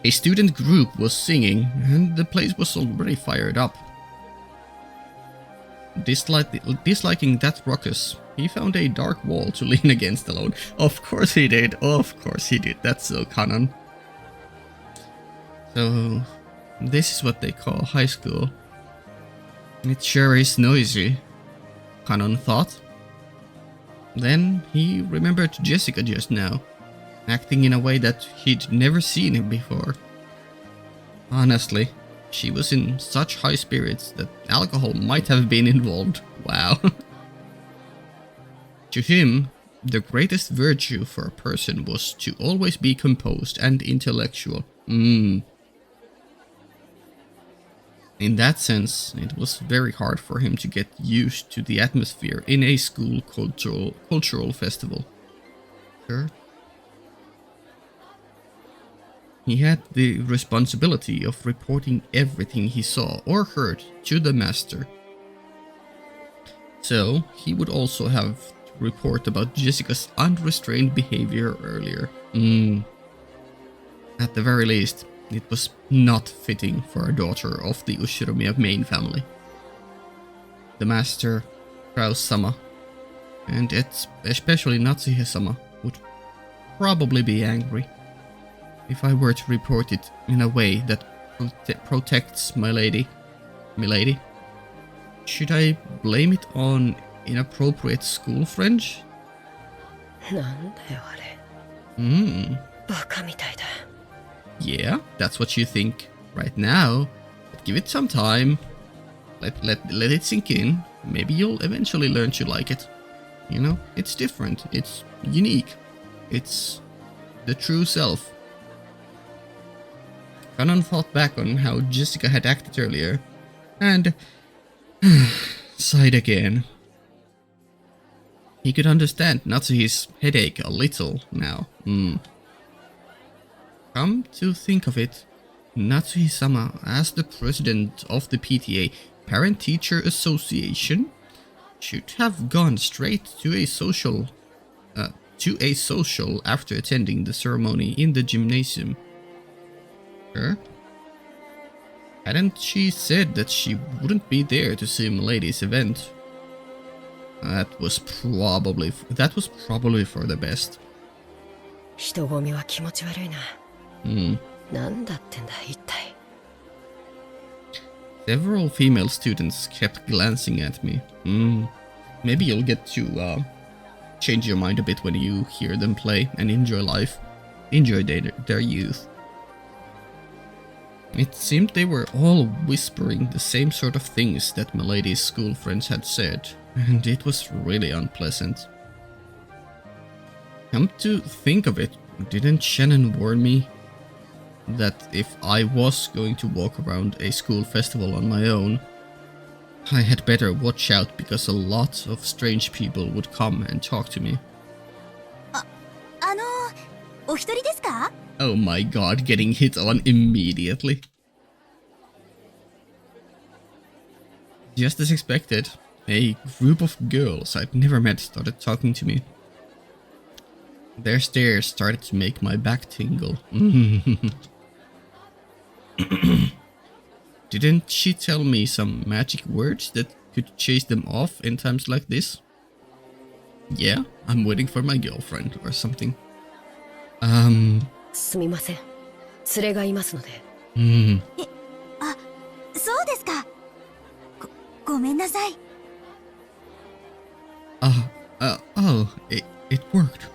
A student group was singing, and the place was already fired up. Disliking that ruckus, he found a dark wall to lean against alone. Of course he did, of course he did, that's so Kanon. So, this is what they call high school. It sure is noisy, Kanon thought. Then he remembered Jessica just now, acting in a way that he'd never seen him before. Honestly, she was in such high spirits that alcohol might have been involved. Wow. To him, the greatest virtue for a person was to always be composed and intellectual. In that sense, it was very hard for him to get used to the atmosphere in a school cultural festival. Sure. He had the responsibility of reporting everything he saw or heard to the master. So, he would also have to report about Jessica's unrestrained behavior earlier. At the very least, it was not fitting for a daughter of the Ushiromiya main family. The master, Kraus-sama, and especially Natsuhe-sama, would probably be angry if I were to report it in a way that protects my lady. Milady. Should I blame it on inappropriate school French? Yeah, that's what you think right now. But give it some time. Let it sink in. Maybe you'll eventually learn to like it. You know, it's different. It's unique. It's the true self. Kanon thought back on how Jessica had acted earlier, and sighed again. He could understand Natsuhi's headache a little now. Come to think of it, Natsuhi-sama, as the president of the PTA, Parent-Teacher Association, should have gone straight to a social after attending the ceremony in the gymnasium. Sure. Hadn't she said that she wouldn't be there to see Milady's event? That was probably for the best. 人混みは気持ち悪いな。Hmm. なんだってんだ一体。Several female students kept glancing at me. Maybe you'll get to change your mind a bit when you hear them play and enjoy life. Enjoy their youth. It seemed they were all whispering the same sort of things that Milady's school friends had said, and it was really unpleasant. Come to think of it, didn't Shannon warn me that if I was going to walk around a school festival on my own, I had better watch out because a lot of strange people would come and talk to me. お一人ですか? Oh my god, getting hit on immediately. Just as expected, a group of girls I'd never met started talking to me. Their stares started to make my back tingle. Didn't she tell me some magic words that could chase them off in times like this? Yeah, I'm waiting for my girlfriend or something. すみません。連れがいますので。そうですか。ごめんなさい。Oh, it worked.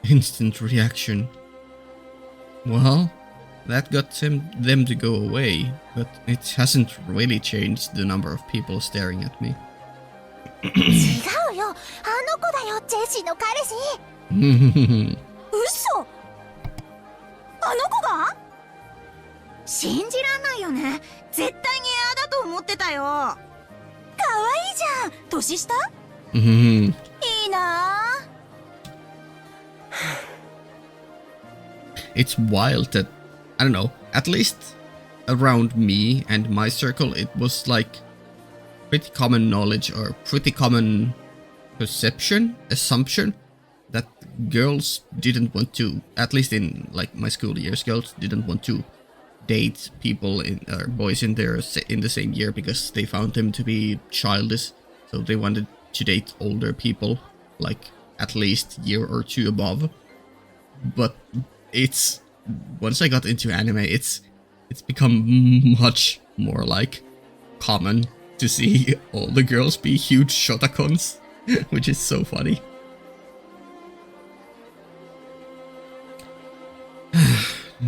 Instant reaction. Well, that got them to go away, but it hasn't really changed the number of people staring at me. 違うよ。あの子だよ、ジェシーの彼氏。嘘。あの子が？信じらんないよね。絶対にエアだと思ってたよ。可愛いじゃん。年下？いいな。It's wild that, I don't know, at least around me and my circle, it was like pretty common knowledge or pretty common assumption that girls didn't want to, at least in like my school years, girls didn't want to date people or boys in the same year because they found them to be childish. So they wanted to date older people, like at least year or two above. But it's, once I got into anime, it's become much more like common to see all the girls be huge shotakons, which is so funny.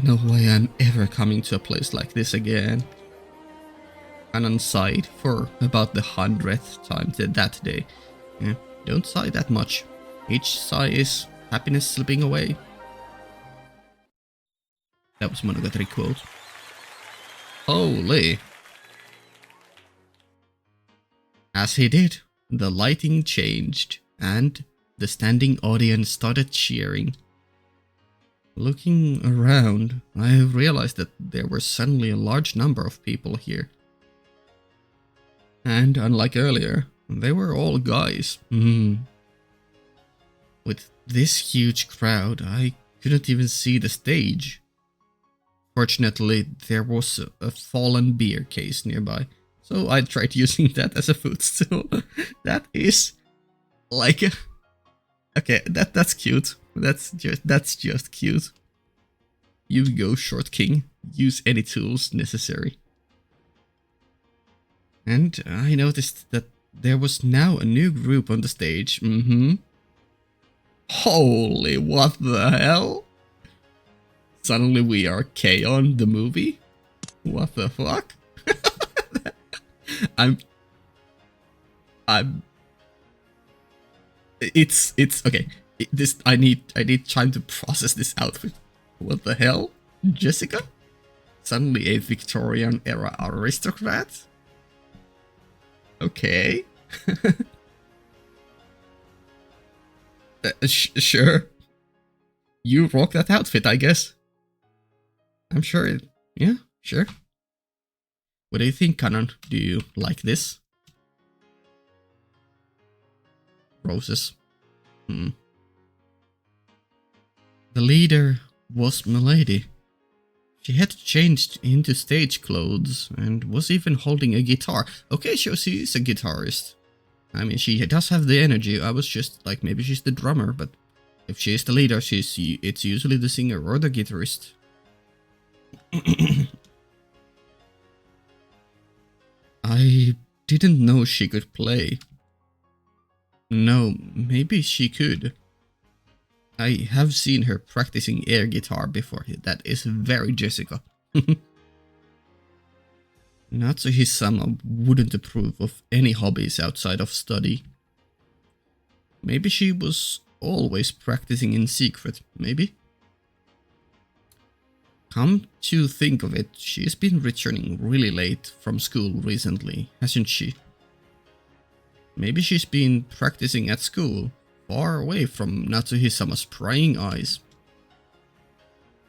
No way I'm ever coming to a place like this again. Canon sighed for about the 100th time that day. Yeah, don't sigh that much. Each sigh is happiness slipping away. That was Monogatari quote. Holy. As he did, the lighting changed, and the standing audience started cheering. Looking around, I realized that there were suddenly a large number of people here. And unlike earlier, they were all guys. With this huge crowd, I couldn't even see the stage. Fortunately, there was a fallen beer case nearby, so I tried using that as a footstool. That is like a... Okay, that's cute. That's just cute. You go, Short King. Use any tools necessary. And I noticed that there was now a new group on the stage. Holy, what the hell? Suddenly we are K-On! The movie? What the fuck? It's okay. I need time to process this outfit. What the hell? Jessica? Suddenly a Victorian era aristocrat? Okay. Sure. You rock that outfit, I guess. I'm sure yeah, sure. What do you think, Canon? Do you like this? Roses. The leader was Milady. She had changed into stage clothes and was even holding a guitar. Okay, so she is a guitarist. I mean, she does have the energy. I was just like, maybe she's the drummer, but if she is the leader, it's usually the singer or the guitarist. I didn't know she could play. No, maybe she could. I have seen her practicing air guitar before. That is very Jessica. Natsuhi-sama wouldn't approve of any hobbies outside of study. Maybe she was always practicing in secret, maybe? Come to think of it, she's been returning really late from school recently, hasn't she? Maybe she's been practicing at school, far away from Natsuhi-sama's prying eyes.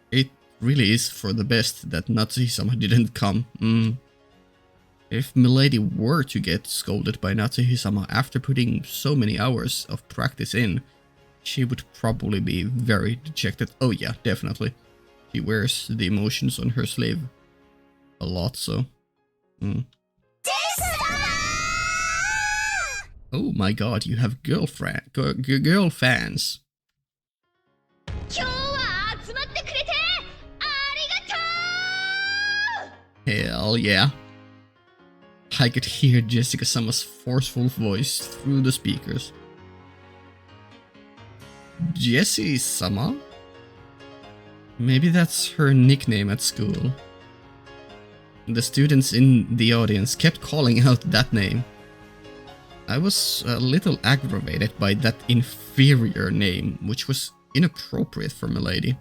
It really is for the best that Natsuhi-sama didn't come. If Milady were to get scolded by Natsuhi-sama after putting so many hours of practice in, she would probably be very dejected. Oh yeah, definitely. She wears the emotions on her sleeve. A lot, so. Oh my god, you have girl fans. Hell yeah. I could hear Jessica-sama's forceful voice through the speakers. Jessie-sama? Maybe that's her nickname at school. The students in the audience kept calling out that name. I was a little aggravated by that inferior name, which was inappropriate for Milady.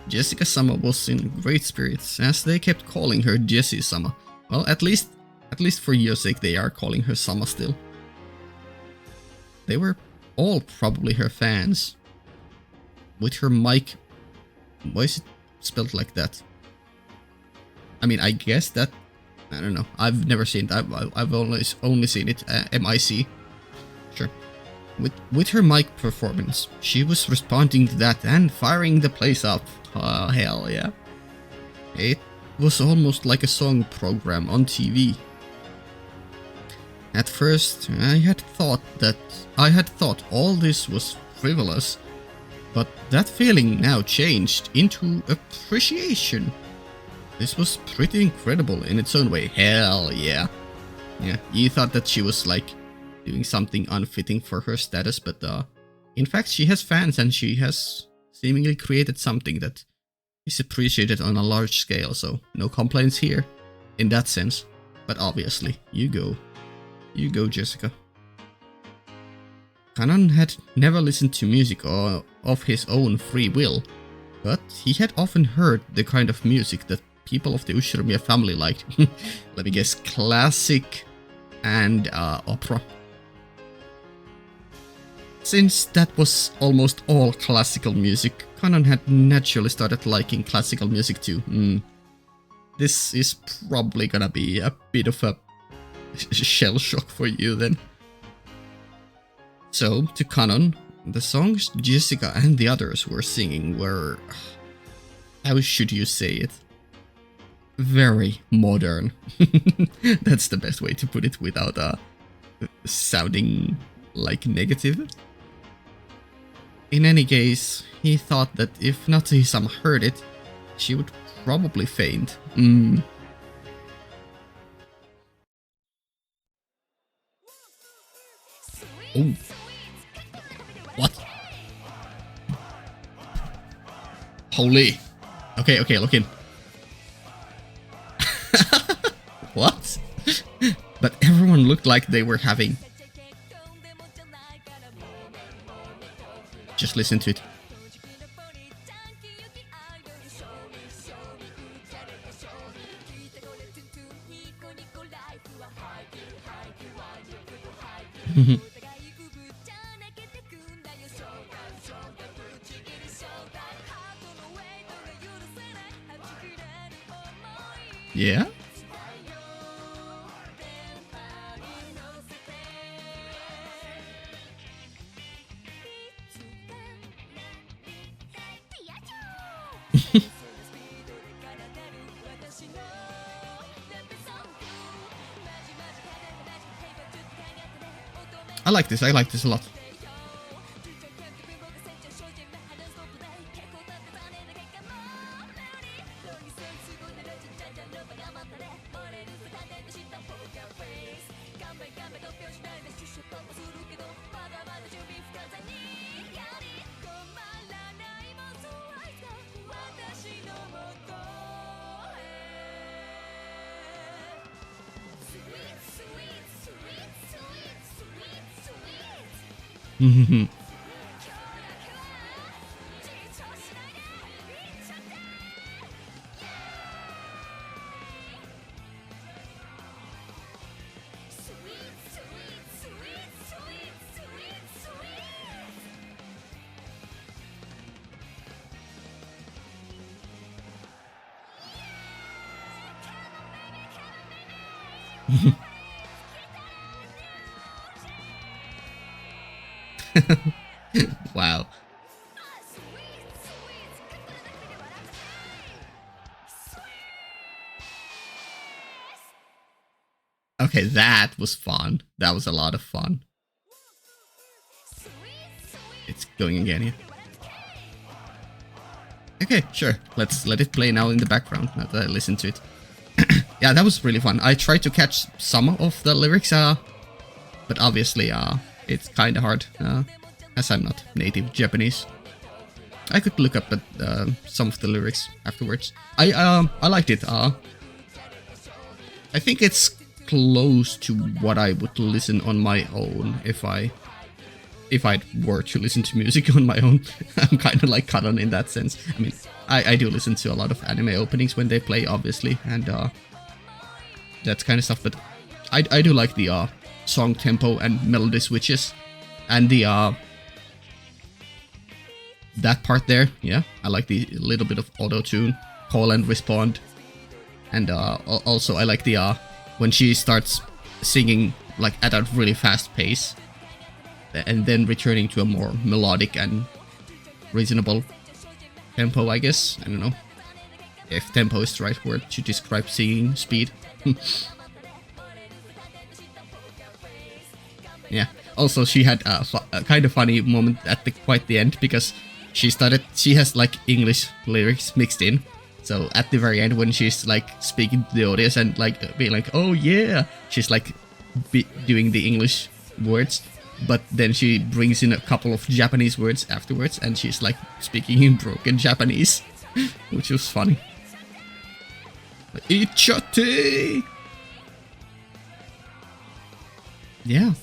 Jessica-sama was in great spirits, as they kept calling her Jessie-sama. Well, at least for your sake they are calling her Sama still. They were all probably her fans. With her mic... Why is it spelled like that? I mean, I guess that... I don't know. I've never seen it. I've only seen it MIC. Sure. With her mic performance, she was responding to that and firing the place up. Oh, hell yeah. It was almost like a song program on TV. At first, I had thought all this was frivolous, but that feeling now changed into appreciation. This was pretty incredible in its own way. Hell yeah. Yeah, you thought that she was like doing something unfitting for her status, but in fact she has fans and she has seemingly created something that is appreciated on a large scale, so no complaints here in that sense. But obviously, you go, Jessica. Kanon had never listened to music of his own free will, but he had often heard the kind of music that people of the Ushiromiya family liked. Let me guess, classic and opera. Since that was almost all classical music, Kanon had naturally started liking classical music too. This is probably gonna be a bit of a shell shock for you then. So, to Kanon, the songs Jessica and the others were singing were... how should you say it? Very modern. That's the best way to put it without sounding like negative. In any case, he thought that if Natsuhi-sama heard it, she would probably faint. Oh. What? Holy. Okay, look in. What? But everyone looked like they were having... Just listen to it. Yeah? I like this a lot. Wow. Okay, that was fun. That was a lot of fun. It's going again here. Okay, sure. Let's let it play now in the background, now that I listen to it. Yeah, that was really fun. I tried to catch some of the lyrics, but obviously it's kind of hard, as I'm not native Japanese. I could look up at some of the lyrics afterwards. I liked it. I think it's close to what I would listen on my own if I were to listen to music on my own. I'm kind of like Karan in that sense. I mean, I do listen to a lot of anime openings when they play, obviously, and that kind of stuff. But I do like the song tempo and melody switches, and the that part there. Yeah, I like the little bit of auto tune, call and respond, and also I like the when she starts singing like at a really fast pace, and then returning to a more melodic and reasonable tempo, I guess. I don't know if tempo is the right word to describe singing speed. Yeah. Also, she had a kind of funny moment at quite the end, because she has like English lyrics mixed in. So at the very end, when she's like speaking to the audience and like being like, "Oh yeah," she's like doing the English words, but then she brings in a couple of Japanese words afterwards, and she's like speaking in broken Japanese, which was funny. Ichate! Yeah.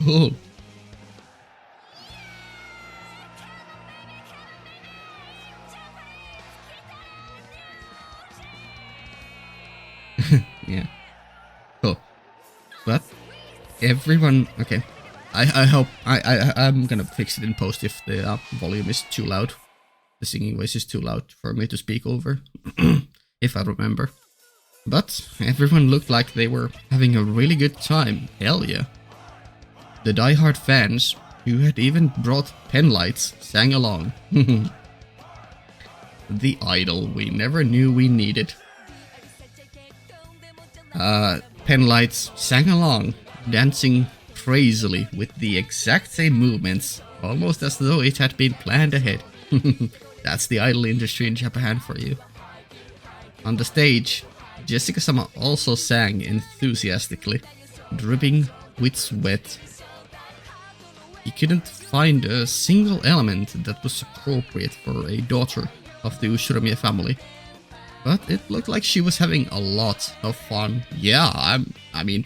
Oh. Yeah. Cool. But everyone, okay. I hope I'm gonna fix it in post if the volume is too loud. The singing voice is too loud for me to speak over, if I remember. But everyone looked like they were having a really good time. Hell yeah. The diehard fans, who had even brought pen lights, sang along. The idol we never knew we needed. Pen lights sang along, dancing crazily with the exact same movements, almost as though it had been planned ahead. That's the idol industry in Japan for you. On the stage, Jessica-sama also sang enthusiastically, dripping with sweat. He couldn't find a single element that was appropriate for a daughter of the Ushiromiya family, but it looked like she was having a lot of fun. Yeah, I mean,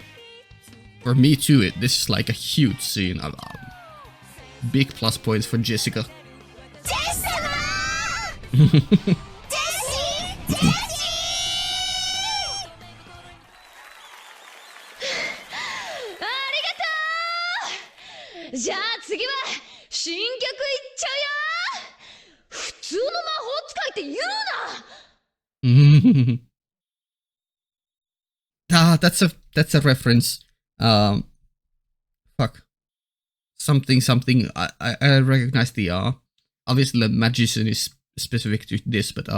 for me too, this is like a huge scene. Big plus points for Jessica. That's a reference. Fuck. Something. I recognize the obviously the magician is specific to this, but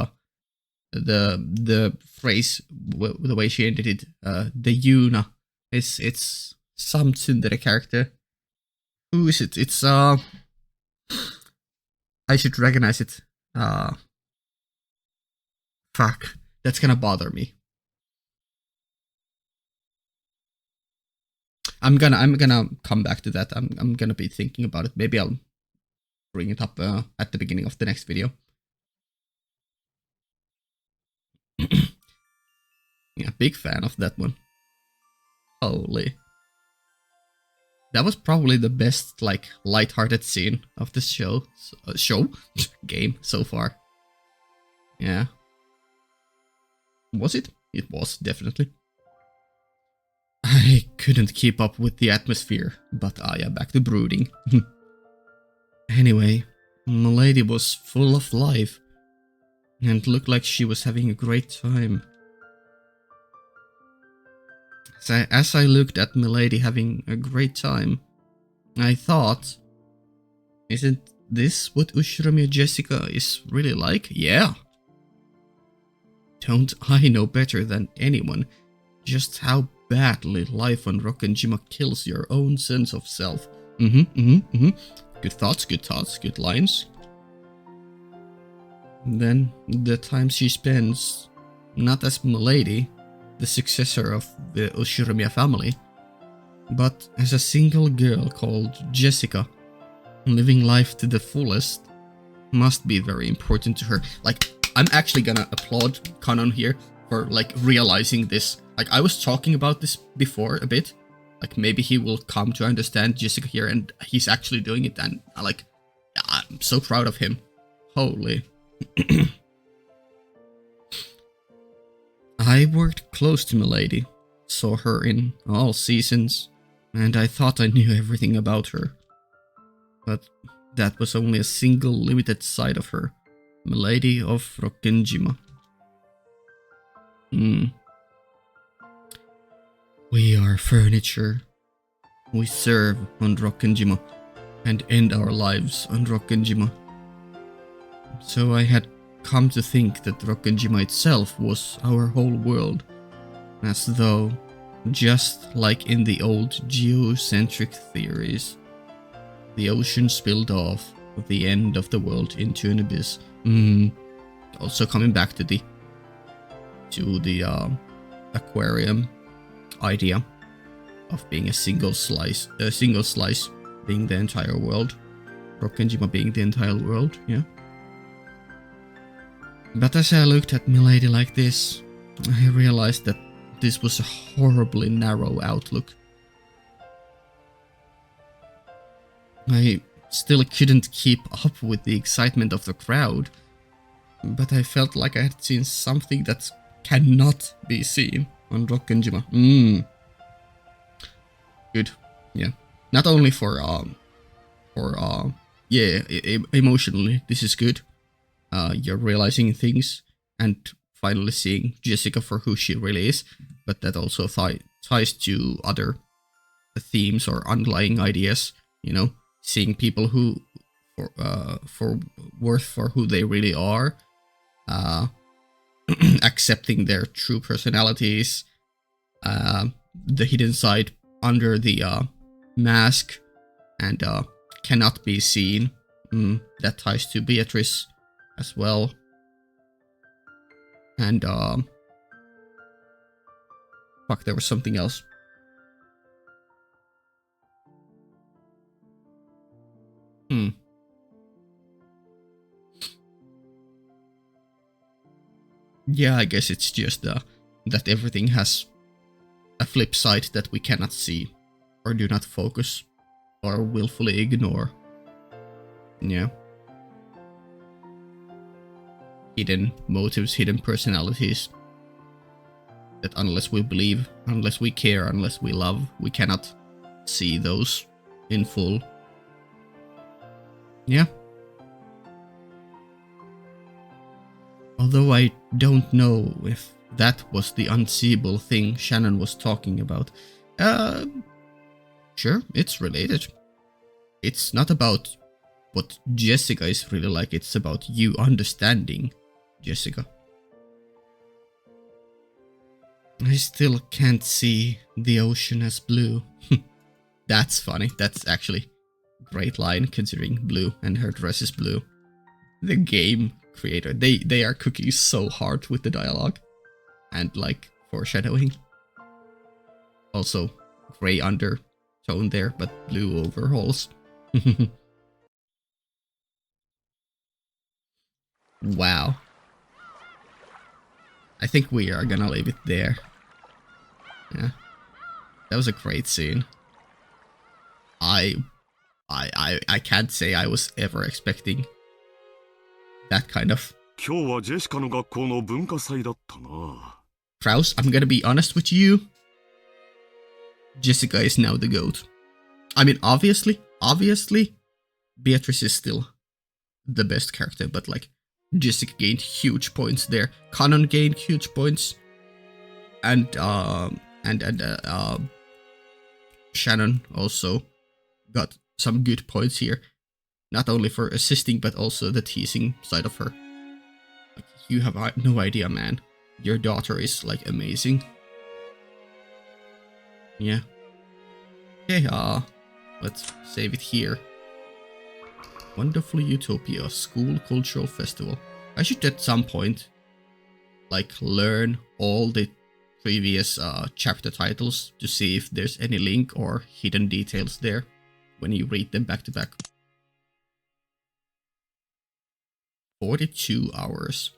the phrase, the way she ended it, the Yuna, it's some tsundere character. Who is it? It's I should recognize it. Fuck, that's gonna bother me. I'm gonna come back to that. I'm gonna be thinking about it. Maybe I'll bring it up at the beginning of the next video. Yeah, big fan of that one. Holy. That was probably the best, like, light-hearted scene of this show? Game so far. Yeah. Was it? It was, definitely. I couldn't keep up with the atmosphere, but I am back to brooding. Anyway, Milady was full of life, and looked like she was having a great time. As I looked at Milady having a great time, I thought, isn't this what Ushirami Jessica is really like? Yeah. Don't I know better than anyone just how badly life on Rokkenjima kills your own sense of self? Good thoughts, good lines. And then the time she spends, not as Milady, the successor of the Ushiramiya family, but as a single girl called Jessica, living life to the fullest, must be very important to her. Like, I'm actually gonna applaud Kanon here for, like, realizing this. Like, I was talking about this before a bit. Like, maybe he will come to understand Jessica here, and he's actually doing it, and, like, I'm so proud of him. Holy. I worked close to Milady, saw her in all seasons, and I thought I knew everything about her. But that was only a single limited side of her, Milady of Rokkenjima. We are furniture. We serve on Rokkenjima and end our lives on Rokkenjima. So I had come to think that Rokkenjima itself was our whole world, as though, just like in the old geocentric theories, the ocean spilled off at the end of the world into an abyss. Also coming back to the aquarium idea of being a single slice being the entire world, Rokkenjima being the entire world, yeah. But as I looked at Milady like this, I realized that this was a horribly narrow outlook. I still couldn't keep up with the excitement of the crowd, but I felt like I had seen something that cannot be seen on Rokkenjima. Good, yeah. Not only emotionally, this is good. You're realizing things and finally seeing Jessica for who she really is, but that also ties to other themes or underlying ideas, you know, seeing people who for worth for who they really are, accepting their true personalities, the hidden side under the mask and cannot be seen. That ties to Beatrice as well. And fuck, there was something else. Yeah, I guess it's just that everything has a flip side that we cannot see, or do not focus, or willfully ignore. Yeah. Hidden motives, hidden personalities. That unless we believe, unless we care, unless we love, we cannot see those in full. Yeah. Although I don't know if that was the unseeable thing Shannon was talking about. Sure, it's related. It's not about what Jessica is really like, it's about you understanding Jessica. I still can't see the ocean as blue. That's funny. That's actually a great line considering blue and her dress is blue. The game creator, they are cooking so hard with the dialogue and like foreshadowing. Also gray undertone there, but blue overalls. Wow. I think we are gonna leave it there. Yeah. That was a great scene. I can't say I was ever expecting that kind of. Kraus, I'm gonna be honest with you. Jessica is now the GOAT. I mean, obviously, Beatrice is still the best character, but like, Jessica gained huge points there. Kanon gained huge points, and Shannon also got some good points here, not only for assisting but also the teasing side of her. Like, you have no idea, man. Your daughter is like amazing. Yeah. Okay, let's save it here. Wonderful Utopia School Cultural Festival. I should at some point like learn all the previous chapter titles to see if there's any link or hidden details there when you read them back to back. 42 hours.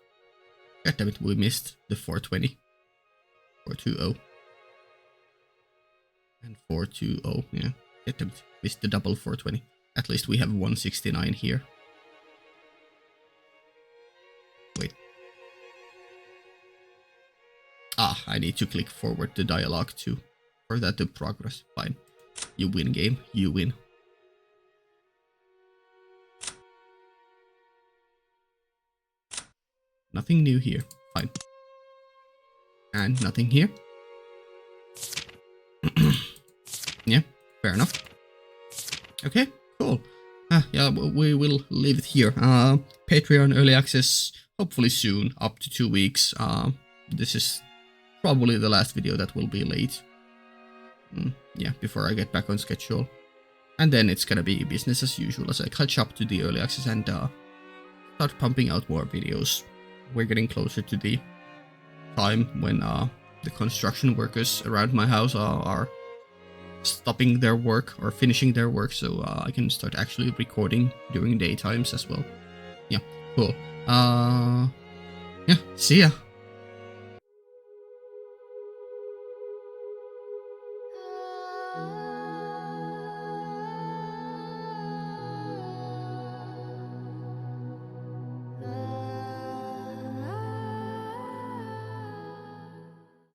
God damn it, we missed the 420. 420. And 420, yeah. God damn it, missed the double 420. At least we have 169 here. Wait. Ah, I need to click forward the dialogue too, for that to progress. Fine. You win, game. You win. Nothing new here. Fine. And nothing here. Yeah, fair enough. Okay, cool. Yeah, we will leave it here. Patreon early access, hopefully soon, up to 2 weeks. This is probably the last video that will be late. Yeah, before I get back on schedule. And then it's gonna be business as usual as I catch up to the early access and start pumping out more videos. We're getting closer to the time when the construction workers around my house are stopping their work or finishing their work, so I can start actually recording during daytimes as well. Yeah, cool. Yeah, see ya.